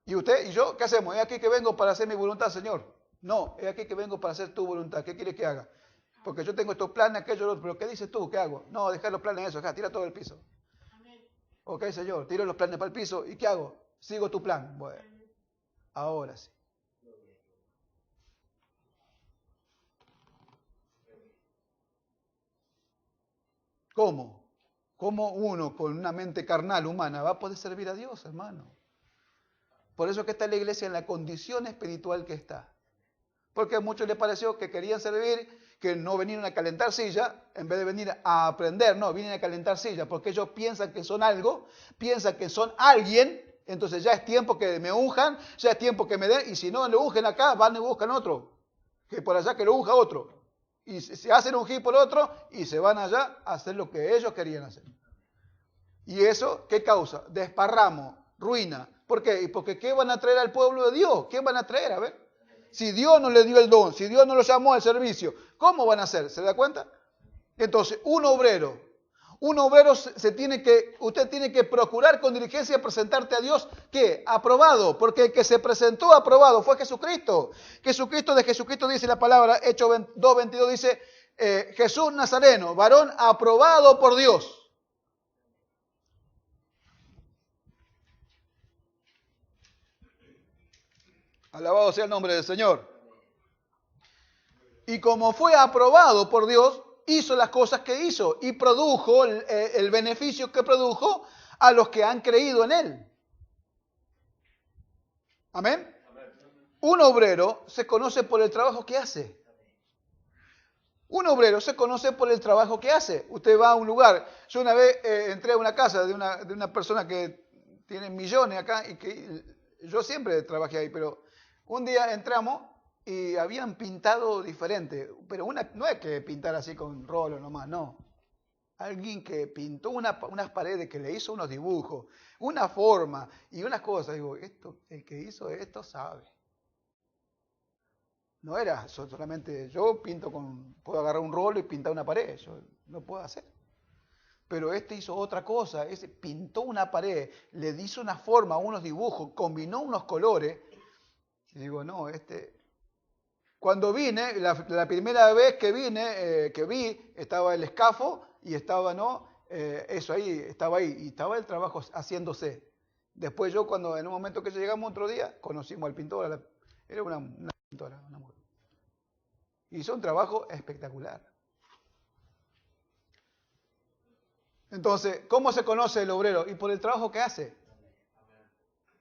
¿Y usted y yo qué hacemos? Es aquí que vengo para hacer mi voluntad, Señor. No, es aquí que vengo para hacer tu voluntad. ¿Qué quieres que haga? Porque yo tengo estos planes, aquellos, pero ¿qué dices tú? ¿Qué hago? No, dejar los planes eso, tira todo el piso. Ok, Señor, tiro los planes para el piso. ¿Y qué hago? Sigo tu plan. Bueno, ahora sí. ¿Cómo? ¿Cómo uno con una mente carnal, humana, va a poder servir a Dios, hermano? Por eso que está la iglesia en la condición espiritual que está. Porque a muchos les pareció que querían servir, que no vinieron a calentar silla, en vez de venir a aprender, no, vienen a calentar silla, porque ellos piensan que son algo, piensan que son alguien, entonces ya es tiempo que me unjan, ya es tiempo que me den, y si no le ungen acá, van y buscan otro, que por allá que lo unja otro. Y se hacen ungir por otro, y se van allá a hacer lo que ellos querían hacer. ¿Y eso qué causa? Desparramo, ruina. ¿Por qué? Y porque ¿qué van a traer al pueblo de Dios? ¿Qué van a traer? A ver. Si Dios no le dio el don, si Dios no lo llamó al servicio, ¿cómo van a hacer? ¿Se da cuenta? Entonces, un obrero usted tiene que procurar con diligencia presentarte a Dios, ¿qué? Aprobado, porque el que se presentó aprobado fue Jesucristo. De Jesucristo dice la palabra, Hechos 2:22 dice, Jesús Nazareno, varón aprobado por Dios. Alabado sea el nombre del Señor. Y como fue aprobado por Dios, hizo las cosas que hizo y produjo el beneficio que produjo a los que han creído en Él. Amén. Un obrero se conoce por el trabajo que hace. Un obrero se conoce por el trabajo que hace. Usted va a un lugar. Yo una vez entré a una casa de una persona que tiene millones acá y que yo siempre trabajé ahí, pero un día entramos y habían pintado diferente. Pero no es que pintar así con rolo nomás, no. Alguien que pintó unas paredes, que le hizo unos dibujos, una forma y unas cosas. Digo, el que hizo esto sabe. No era solamente yo puedo agarrar un rolo y pintar una pared, yo no puedo hacer. Pero hizo otra cosa, pintó una pared, le hizo una forma, unos dibujos, combinó unos colores. Y digo, no, Cuando vine, la primera vez que vine, que vi, estaba el escafo y estaba, eso ahí, y estaba el trabajo haciéndose. Después yo, en un momento que llegamos otro día, conocimos al pintor, era una pintora, una mujer. Hizo un trabajo espectacular. Entonces, ¿cómo se conoce el obrero? Y por el trabajo que hace.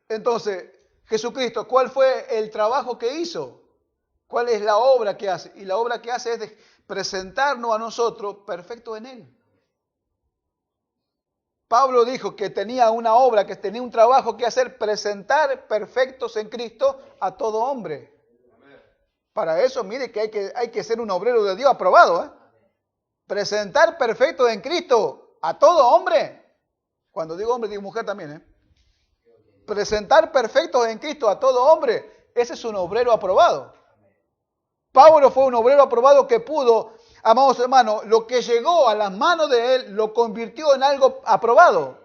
Entonces, Jesucristo, ¿cuál fue el trabajo que hizo? ¿Cuál es la obra que hace? Y la obra que hace es de presentarnos a nosotros perfectos en Él. Pablo dijo que tenía una obra, que tenía un trabajo que hacer, presentar perfectos en Cristo a todo hombre. Para eso, mire que hay que ser un obrero de Dios aprobado. Presentar perfectos en Cristo a todo hombre. Cuando digo hombre, digo mujer también. Presentar perfectos en Cristo a todo hombre. Ese es un obrero aprobado. Pablo fue un obrero aprobado que pudo, amados hermanos, lo que llegó a las manos de él lo convirtió en algo aprobado.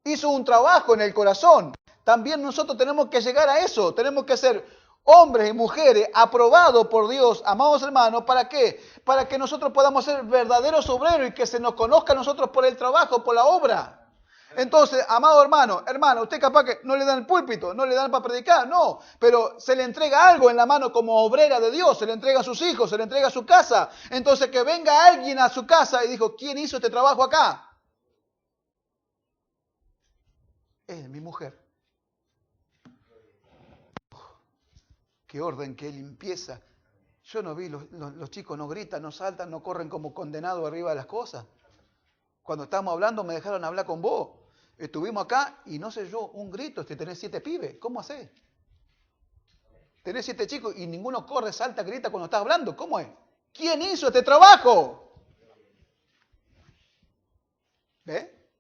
Hizo un trabajo en el corazón. También nosotros tenemos que llegar a eso. Tenemos que ser hombres y mujeres aprobados por Dios, amados hermanos. ¿Para qué? Para que nosotros podamos ser verdaderos obreros y que se nos conozca a nosotros por el trabajo, por la obra. Entonces, amado hermano, usted capaz que no le dan el púlpito, no le dan para predicar, no, pero se le entrega algo en la mano como obrera de Dios, se le entrega a sus hijos, se le entrega a su casa. Entonces, que venga alguien a su casa y dijo, ¿quién hizo este trabajo acá? Es mi mujer. Qué orden, qué limpieza. Yo no vi, los chicos no gritan, no saltan, no corren como condenados arriba de las cosas. Cuando estábamos hablando me dejaron hablar con vos. Estuvimos acá y no sé yo, un grito, tenés 7 pibes, ¿cómo hacés? Tenés 7 chicos y ninguno corre, salta, grita cuando estás hablando, ¿cómo es? ¿Quién hizo este trabajo? ¿Ve?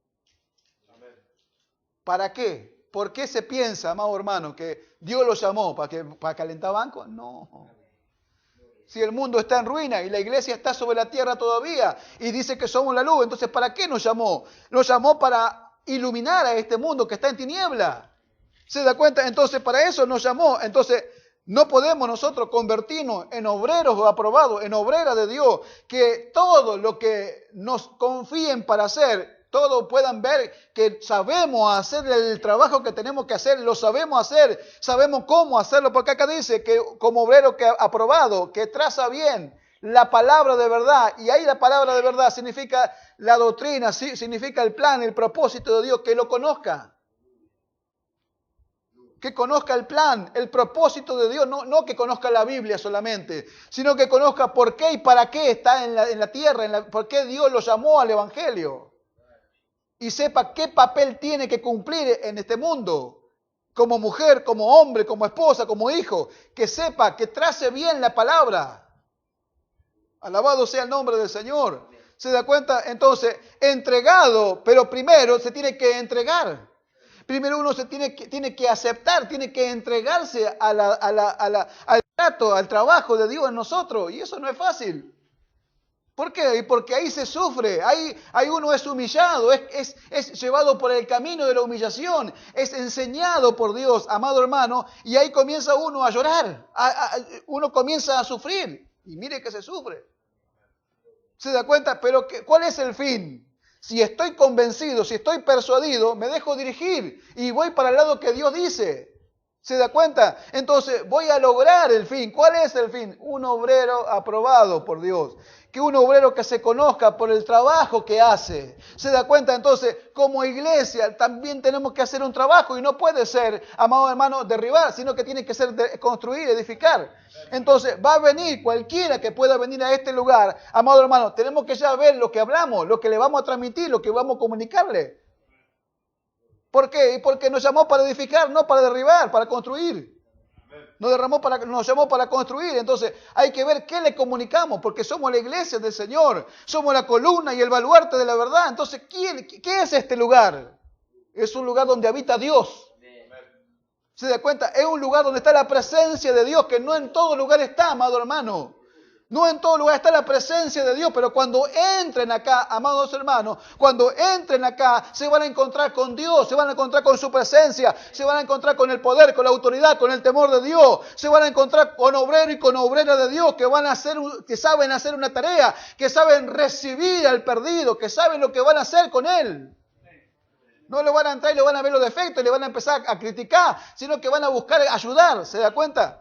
¿Para qué? ¿Por qué se piensa, amado hermano, que Dios lo llamó para calentar bancos? No. Si el mundo está en ruina y la iglesia está sobre la tierra todavía y dice que somos la luz, entonces ¿para qué nos llamó? Nos llamó para iluminar a este mundo que está en tiniebla. ¿Se da cuenta? Entonces para eso nos llamó. Entonces no podemos nosotros convertirnos en obreros aprobados, en obreras de Dios, que todo lo que nos confíen para hacer, todos puedan ver que sabemos hacer el trabajo que tenemos que hacer, lo sabemos hacer, sabemos cómo hacerlo, porque acá dice que como obrero que aprobado, que traza bien la palabra de verdad, y ahí la palabra de verdad significa la doctrina, significa el plan, el propósito de Dios, que lo conozca. Que conozca el plan, el propósito de Dios, no que conozca la Biblia solamente, sino que conozca por qué y para qué está en la tierra, por qué Dios lo llamó al Evangelio. Y sepa qué papel tiene que cumplir en este mundo, como mujer, como hombre, como esposa, como hijo, que sepa, que trace bien la palabra. Alabado sea el nombre del Señor. ¿Se da cuenta? Entonces, entregado, pero primero se tiene que entregar. Primero uno se tiene que aceptar, tiene que entregarse al trato, al trabajo de Dios en nosotros. Y eso no es fácil. ¿Por qué? Porque ahí se sufre, ahí uno es humillado, es llevado por el camino de la humillación, es enseñado por Dios, amado hermano, y ahí comienza uno a llorar, uno comienza a sufrir. Y mire que se sufre. ¿Se da cuenta? Pero ¿cuál es el fin? Si estoy convencido, si estoy persuadido, me dejo dirigir y voy para el lado que Dios dice. ¿Se da cuenta? Entonces voy a lograr el fin. ¿Cuál es el fin? Un obrero aprobado por Dios. Que un obrero que se conozca por el trabajo que hace. ¿Se da cuenta? Entonces, como iglesia también tenemos que hacer un trabajo y no puede ser, amado hermano, derribar, sino que tiene que ser construir, edificar. Entonces, va a venir cualquiera que pueda venir a este lugar, amado hermano, tenemos que ya ver lo que hablamos, lo que le vamos a transmitir, lo que vamos a comunicarle. ¿Por qué? Porque nos llamó para edificar, no para derribar, para construir. Nos llamó para construir. Entonces hay que ver qué le comunicamos, porque somos la iglesia del Señor. Somos la columna y el baluarte de la verdad. Entonces, ¿qué es este lugar? Es un lugar donde habita Dios. ¿Se da cuenta? Es un lugar donde está la presencia de Dios, que no en todo lugar está, amado hermano. No en todo lugar está la presencia de Dios, pero cuando entren acá, amados hermanos, cuando entren acá, se van a encontrar con Dios, se van a encontrar con su presencia, se van a encontrar con el poder, con la autoridad, con el temor de Dios, se van a encontrar con obrero y con obrera de Dios que saben hacer una tarea, que saben recibir al perdido, que saben lo que van a hacer con él. No le van a entrar y le van a ver los defectos y le van a empezar a criticar, sino que van a buscar ayudar, ¿se da cuenta?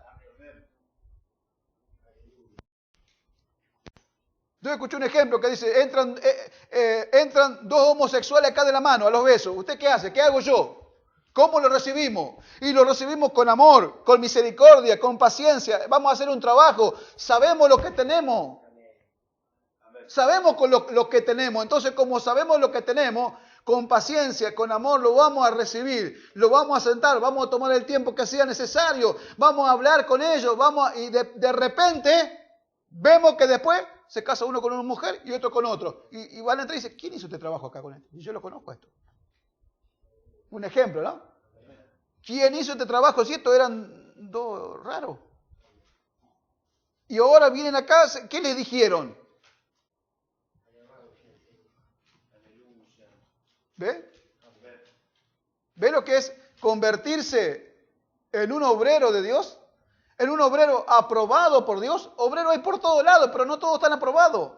Yo escuché un ejemplo que dice, entran dos homosexuales acá de la mano, a los besos. ¿Usted qué hace? ¿Qué hago yo? ¿Cómo lo recibimos? Y lo recibimos con amor, con misericordia, con paciencia. Vamos a hacer un trabajo. Sabemos lo que tenemos. Sabemos con lo que tenemos. Entonces, como sabemos lo que tenemos, con paciencia, con amor, lo vamos a recibir. Lo vamos a sentar, vamos a tomar el tiempo que sea necesario. Vamos a hablar con ellos. Y de repente, vemos que después se casa uno con una mujer y otro con otro. Y van a entrar y dicen, ¿quién hizo este trabajo acá con esto? Y yo lo conozco esto. Un ejemplo, ¿no? ¿Quién hizo este trabajo? Si estos eran dos raros. Y ahora vienen acá, ¿qué les dijeron? ¿Ve? ¿Ve lo que es convertirse en un obrero de Dios? En un obrero aprobado por Dios. Obrero hay por todos lados, pero no todos están aprobados.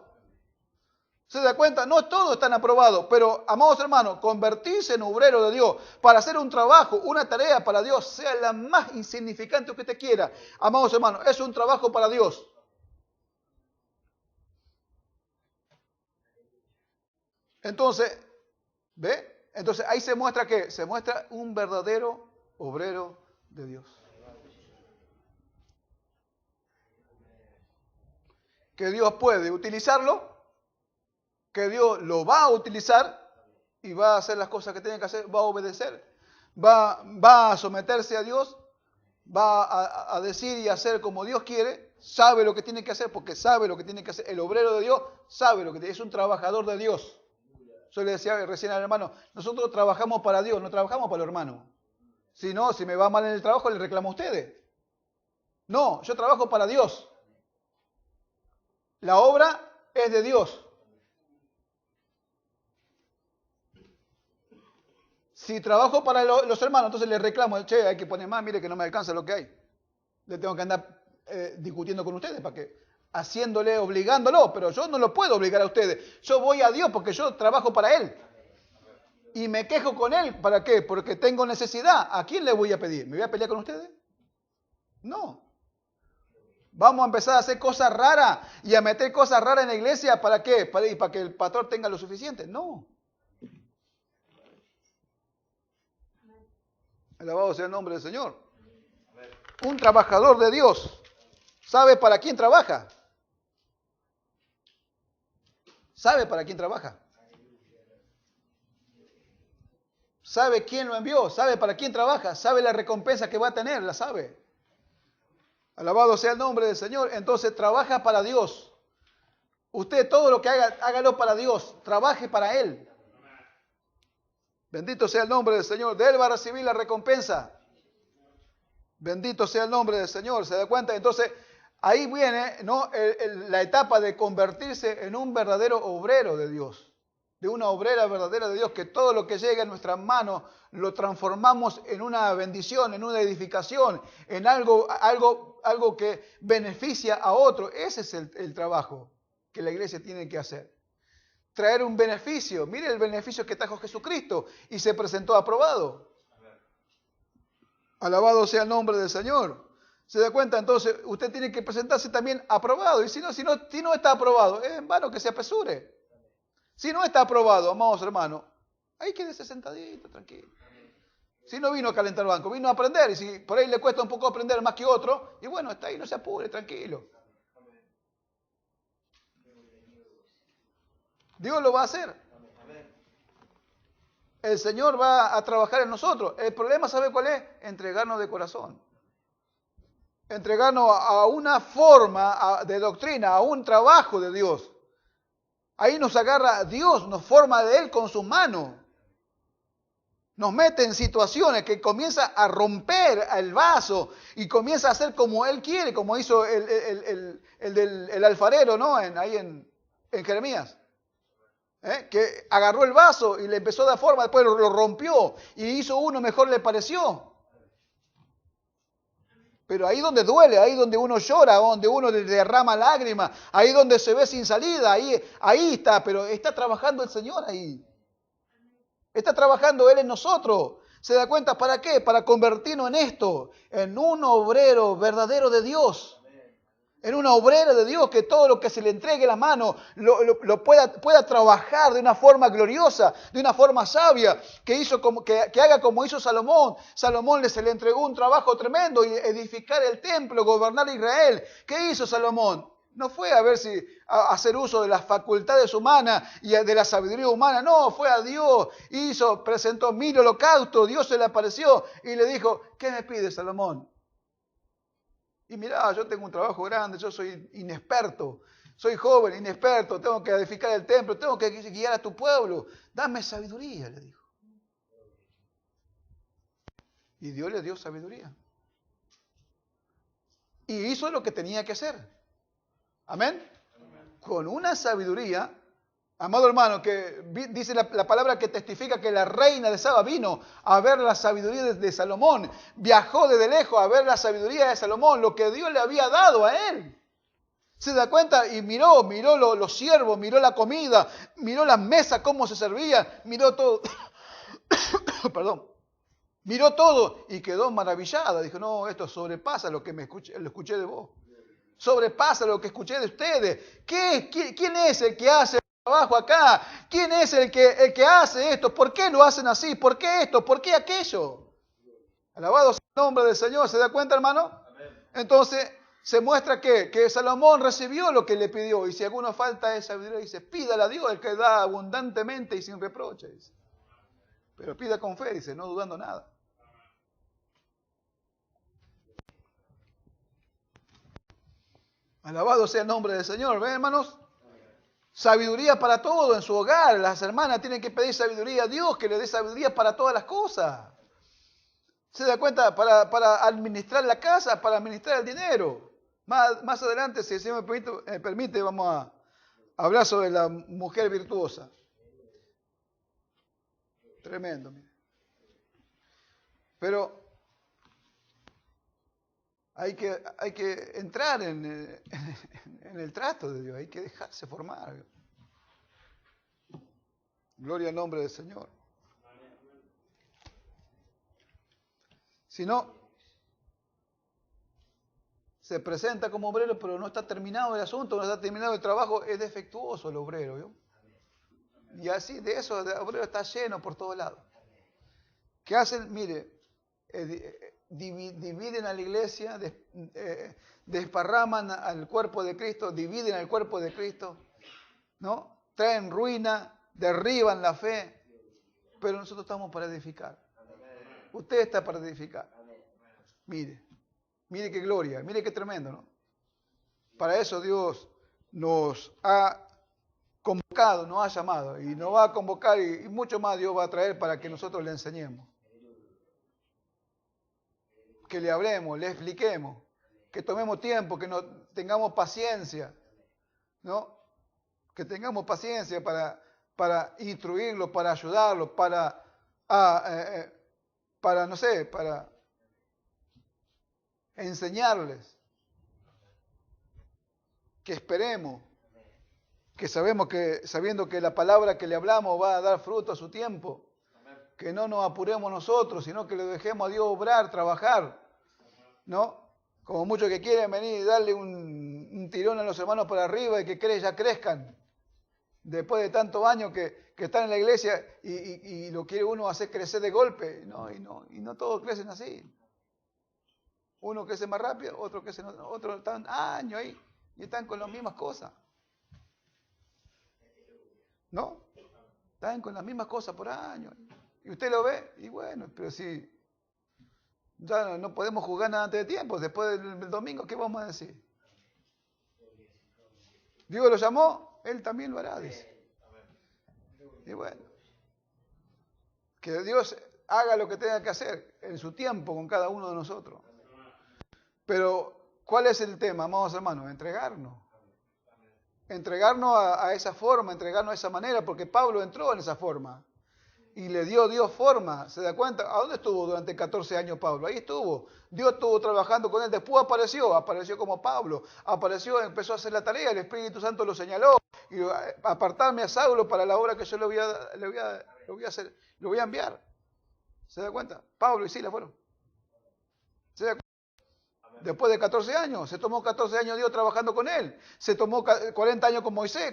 ¿Se da cuenta? No todos están aprobados, pero, amados hermanos, convertirse en obrero de Dios para hacer un trabajo, una tarea para Dios, sea la más insignificante que usted quiera, amados hermanos, es un trabajo para Dios. Entonces, ¿ve? Entonces ahí se muestra ¿qué? Se muestra un verdadero obrero de Dios. Que Dios puede utilizarlo, que Dios lo va a utilizar y va a hacer las cosas que tiene que hacer, va a obedecer, va a someterse a Dios, va a decir y hacer como Dios quiere, sabe lo que tiene que hacer porque sabe lo que tiene que hacer. El obrero de Dios sabe lo que tiene, es un trabajador de Dios. Yo le decía recién al hermano, nosotros trabajamos para Dios, no trabajamos para el hermano. Si no, si me va mal en el trabajo, le reclamo a ustedes. No, yo trabajo para Dios. La obra es de Dios. Si trabajo para los hermanos, entonces les reclamo, che, hay que poner más, mire que no me alcanza lo que hay. Le tengo que andar discutiendo con ustedes para que, haciéndole, obligándolo, pero yo no lo puedo obligar a ustedes. Yo voy a Dios porque yo trabajo para Él. Y me quejo con Él, ¿para qué? Porque tengo necesidad. ¿A quién le voy a pedir? ¿Me voy a pelear con ustedes? No. Vamos a empezar a hacer cosas raras y a meter cosas raras en la iglesia, ¿para qué? ¿Para que el pastor tenga lo suficiente? No. Alabado sea el nombre del Señor. Un trabajador de Dios sabe para quién trabaja. Sabe para quién trabaja. Sabe quién lo envió, sabe para quién trabaja, sabe la recompensa que va a tener, la sabe. Alabado sea el nombre del Señor. Entonces trabaja para Dios. Usted todo lo que haga, hágalo para Dios. Trabaje para Él. Bendito sea el nombre del Señor. De Él va a recibir la recompensa. Bendito sea el nombre del Señor. ¿Se da cuenta? Entonces ahí viene, ¿no?, la etapa de convertirse en un verdadero obrero de Dios. De una obrera verdadera de Dios, que todo lo que llega a nuestras manos lo transformamos en una bendición, en una edificación, en algo que beneficia a otro. Ese es el trabajo que la iglesia tiene que hacer. Traer un beneficio. Mire el beneficio que trajo Jesucristo y se presentó aprobado. Alabado sea el nombre del Señor. ¿Se da cuenta? Entonces usted tiene que presentarse también aprobado. Y si no está aprobado, es en vano que se apresure. Si no está aprobado, amados hermanos, ahí quédese sentadito, tranquilo. Si no vino a calentar banco, vino a aprender. Y si por ahí le cuesta un poco aprender más que otro, y bueno, está ahí, no se apure, tranquilo. Dios lo va a hacer. El Señor va a trabajar en nosotros. El problema, ¿sabe cuál es? Entregarnos de corazón. Entregarnos a una forma de doctrina, a un trabajo de Dios. Ahí nos agarra Dios, nos forma de Él con sus manos. Nos mete en situaciones que comienza a romper el vaso y comienza a hacer como Él quiere, como hizo el alfarero, ¿no? Ahí en Jeremías. Que agarró el vaso y le empezó a dar forma, después lo rompió y hizo uno mejor le pareció. Pero ahí donde duele, ahí donde uno llora, donde uno derrama lágrimas, ahí donde se ve sin salida, ahí está, pero está trabajando el Señor ahí. Está trabajando Él en nosotros. ¿Se da cuenta para qué? Para convertirnos en esto, en un obrero verdadero de Dios. En una obrera de Dios, que todo lo que se le entregue la mano lo pueda trabajar de una forma gloriosa, de una forma sabia, que haga como hizo Salomón. Salomón se le entregó un trabajo tremendo, edificar el templo, gobernar Israel. ¿Qué hizo Salomón? No fue a ver si a hacer uso de las facultades humanas y de la sabiduría humana, no, fue a Dios, presentó 1000 holocaustos, Dios se le apareció y le dijo, ¿qué me pide, Salomón? Y mirá, yo tengo un trabajo grande, yo soy inexperto, soy joven, inexperto, tengo que edificar el templo, tengo que guiar a tu pueblo. Dame sabiduría, le dijo. Y Dios le dio sabiduría. Y hizo lo que tenía que hacer. Amén. Con una sabiduría, amado hermano, que dice la palabra que testifica que la reina de Saba vino a ver la sabiduría de Salomón, viajó desde lejos a ver la sabiduría de Salomón, lo que Dios le había dado a él. ¿Se da cuenta? Y miró los siervos, miró la comida, miró las mesas, cómo se servían, miró todo. Perdón. Miró todo y quedó maravillada. Dijo, no, esto sobrepasa lo que lo escuché de vos. Sobrepasa lo que escuché de ustedes. ¿Quién es el que hace trabajo acá? ¿Quién es el que hace esto? ¿Por qué lo hacen así? ¿Por qué esto? ¿Por qué aquello? Alabado sea el nombre del Señor. ¿Se da cuenta, hermano? Amén. Entonces se muestra que Salomón recibió lo que le pidió. Y si alguno falta de sabiduría, dice, pídala a Dios, el que da abundantemente y sin reproches. Pero pida con fe, dice, no dudando nada. Alabado sea el nombre del Señor. ¿Ven, hermanos? Sabiduría para todo en su hogar. Las hermanas tienen que pedir sabiduría a Dios, que le dé sabiduría para todas las cosas. ¿Se da cuenta? Para administrar la casa, para administrar el dinero. Más adelante, si el Señor me permite, vamos a hablar sobre la mujer virtuosa. Tremendo. Pero hay que entrar en el trato de Dios, hay que dejarse formar. Gloria al nombre del Señor. Si no, se presenta como obrero, pero no está terminado el asunto, no está terminado el trabajo, es defectuoso el obrero. ¿Vio? Y así, de eso, el obrero está lleno por todos lados. ¿Qué hacen? Mire, dividen a la iglesia, desparraman al cuerpo de Cristo, dividen al cuerpo de Cristo, ¿no? Traen ruina, derriban la fe, pero nosotros estamos para edificar. Usted está para edificar. Mire qué gloria, mire qué tremendo, ¿no? Para eso Dios nos ha convocado, nos ha llamado y nos va a convocar y mucho más Dios va a traer para que nosotros le enseñemos. Que le hablemos, le expliquemos, que tomemos tiempo, que tengamos paciencia, ¿no? Que tengamos paciencia para instruirlo, para ayudarlo, para enseñarles. Que esperemos, que sabiendo que la palabra que le hablamos va a dar fruto a su tiempo. que no nos apuremos nosotros, sino que le dejemos a Dios obrar, trabajar, ¿no? Como muchos que quieren venir y darle un tirón a los hermanos por arriba y que ya crezcan. Después de tantos años que están en la iglesia y lo quiere uno hacer crecer de golpe. Y no todos crecen así. Uno crece más rápido, otros están años ahí y están con las mismas cosas. ¿No? Están con las mismas cosas por años. Y usted lo ve, y bueno, pero si ya no podemos jugar nada antes de tiempo, después del domingo, ¿qué vamos a decir? Dios lo llamó, Él también lo hará, dice. Y bueno, que Dios haga lo que tenga que hacer en su tiempo con cada uno de nosotros. Pero, ¿cuál es el tema, amados hermanos? Entregarnos. Entregarnos a esa forma, entregarnos de esa manera, porque Pablo entró en esa forma. Y le dio Dios forma, ¿se da cuenta? ¿A dónde estuvo durante 14 años Pablo? Ahí estuvo. Dios estuvo trabajando con él. Después apareció como Pablo. Empezó a hacer la tarea, el Espíritu Santo lo señaló. Y apartarme a Saulo para la obra que yo le voy a enviar. ¿Se da cuenta? Pablo y Silas fueron. ¿Se da cuenta? Después de 14 años, se tomó 14 años Dios trabajando con él. Se tomó 40 años con Moisés.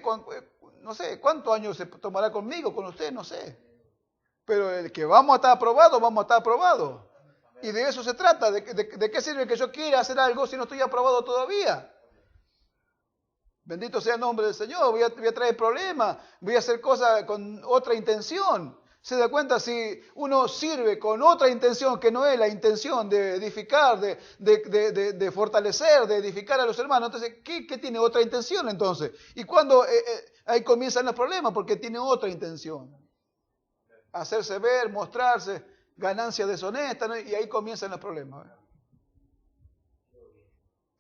No sé, ¿cuántos años se tomará conmigo, con usted? No sé. Pero el que vamos a estar aprobados. Y de eso se trata. ¿De qué sirve que yo quiera hacer algo si no estoy aprobado todavía? Bendito sea el nombre del Señor. Voy a traer problemas. Voy a hacer cosas con otra intención. ¿Se da cuenta? Si uno sirve con otra intención que no es la intención de edificar, de fortalecer, de edificar a los hermanos, entonces, ¿qué tiene otra intención entonces? Y cuando ahí comienzan los problemas, porque tiene otra intención. Hacerse ver, mostrarse, ganancias deshonestas, ¿no? Y ahí comienzan los problemas.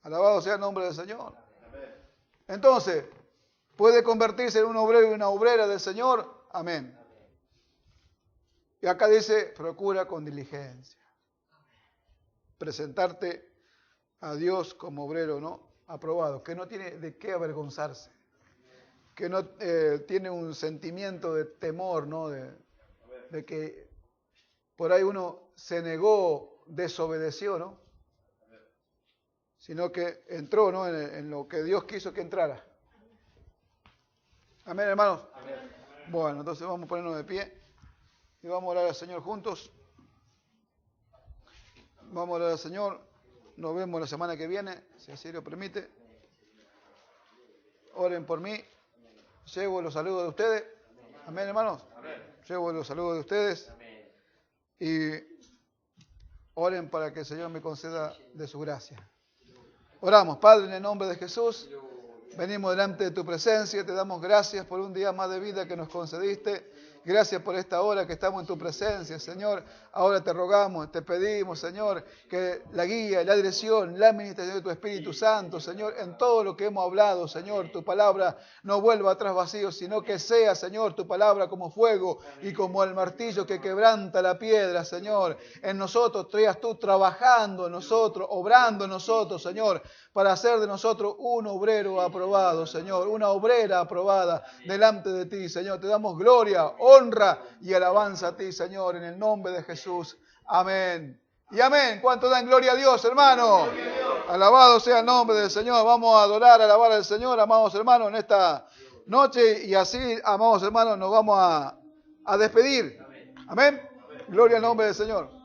Alabado sea el nombre del Señor. Entonces, puede convertirse en un obrero y una obrera del Señor. Amén. Y acá dice, procura con diligencia. Presentarte a Dios como obrero, ¿no? Aprobado, que no tiene de qué avergonzarse. Que no tiene un sentimiento de temor, ¿no? De que por ahí uno se negó, desobedeció, ¿no? Sino que entró, ¿no? En lo que Dios quiso que entrara. Amén, hermanos. Amén. Bueno, entonces vamos a ponernos de pie y vamos a orar al Señor juntos. Vamos a orar al Señor. Nos vemos la semana que viene, si así lo permite. Oren por mí. Llevo los saludos de ustedes. Amén, hermanos. Amén. Llevo los saludos de ustedes. Amén. Y oren para que el Señor me conceda de su gracia. Oramos, Padre, en el nombre de Jesús. Venimos delante de tu presencia. Te damos gracias por un día más de vida que nos concediste. Gracias por esta hora que estamos en tu presencia, Señor. Ahora te rogamos, te pedimos, Señor, que la guía, la dirección, la administración de tu Espíritu Santo, Señor, en todo lo que hemos hablado, Señor, tu palabra no vuelva atrás vacío, sino que sea, Señor, tu palabra como fuego y como el martillo que quebranta la piedra, Señor. En nosotros, traigas tú trabajando en nosotros, obrando en nosotros, Señor, para hacer de nosotros un obrero aprobado, Señor, una obrera aprobada delante de ti, Señor. Te damos gloria, honra y alabanza a ti, Señor, en el nombre de Jesús. Amén. Y amén. ¿Cuánto dan gloria a Dios, hermano? Alabado sea el nombre del Señor. Vamos a adorar, alabar al Señor, amados hermanos, en esta noche. Y así, amados hermanos, nos vamos a despedir. Amén. Gloria al nombre del Señor.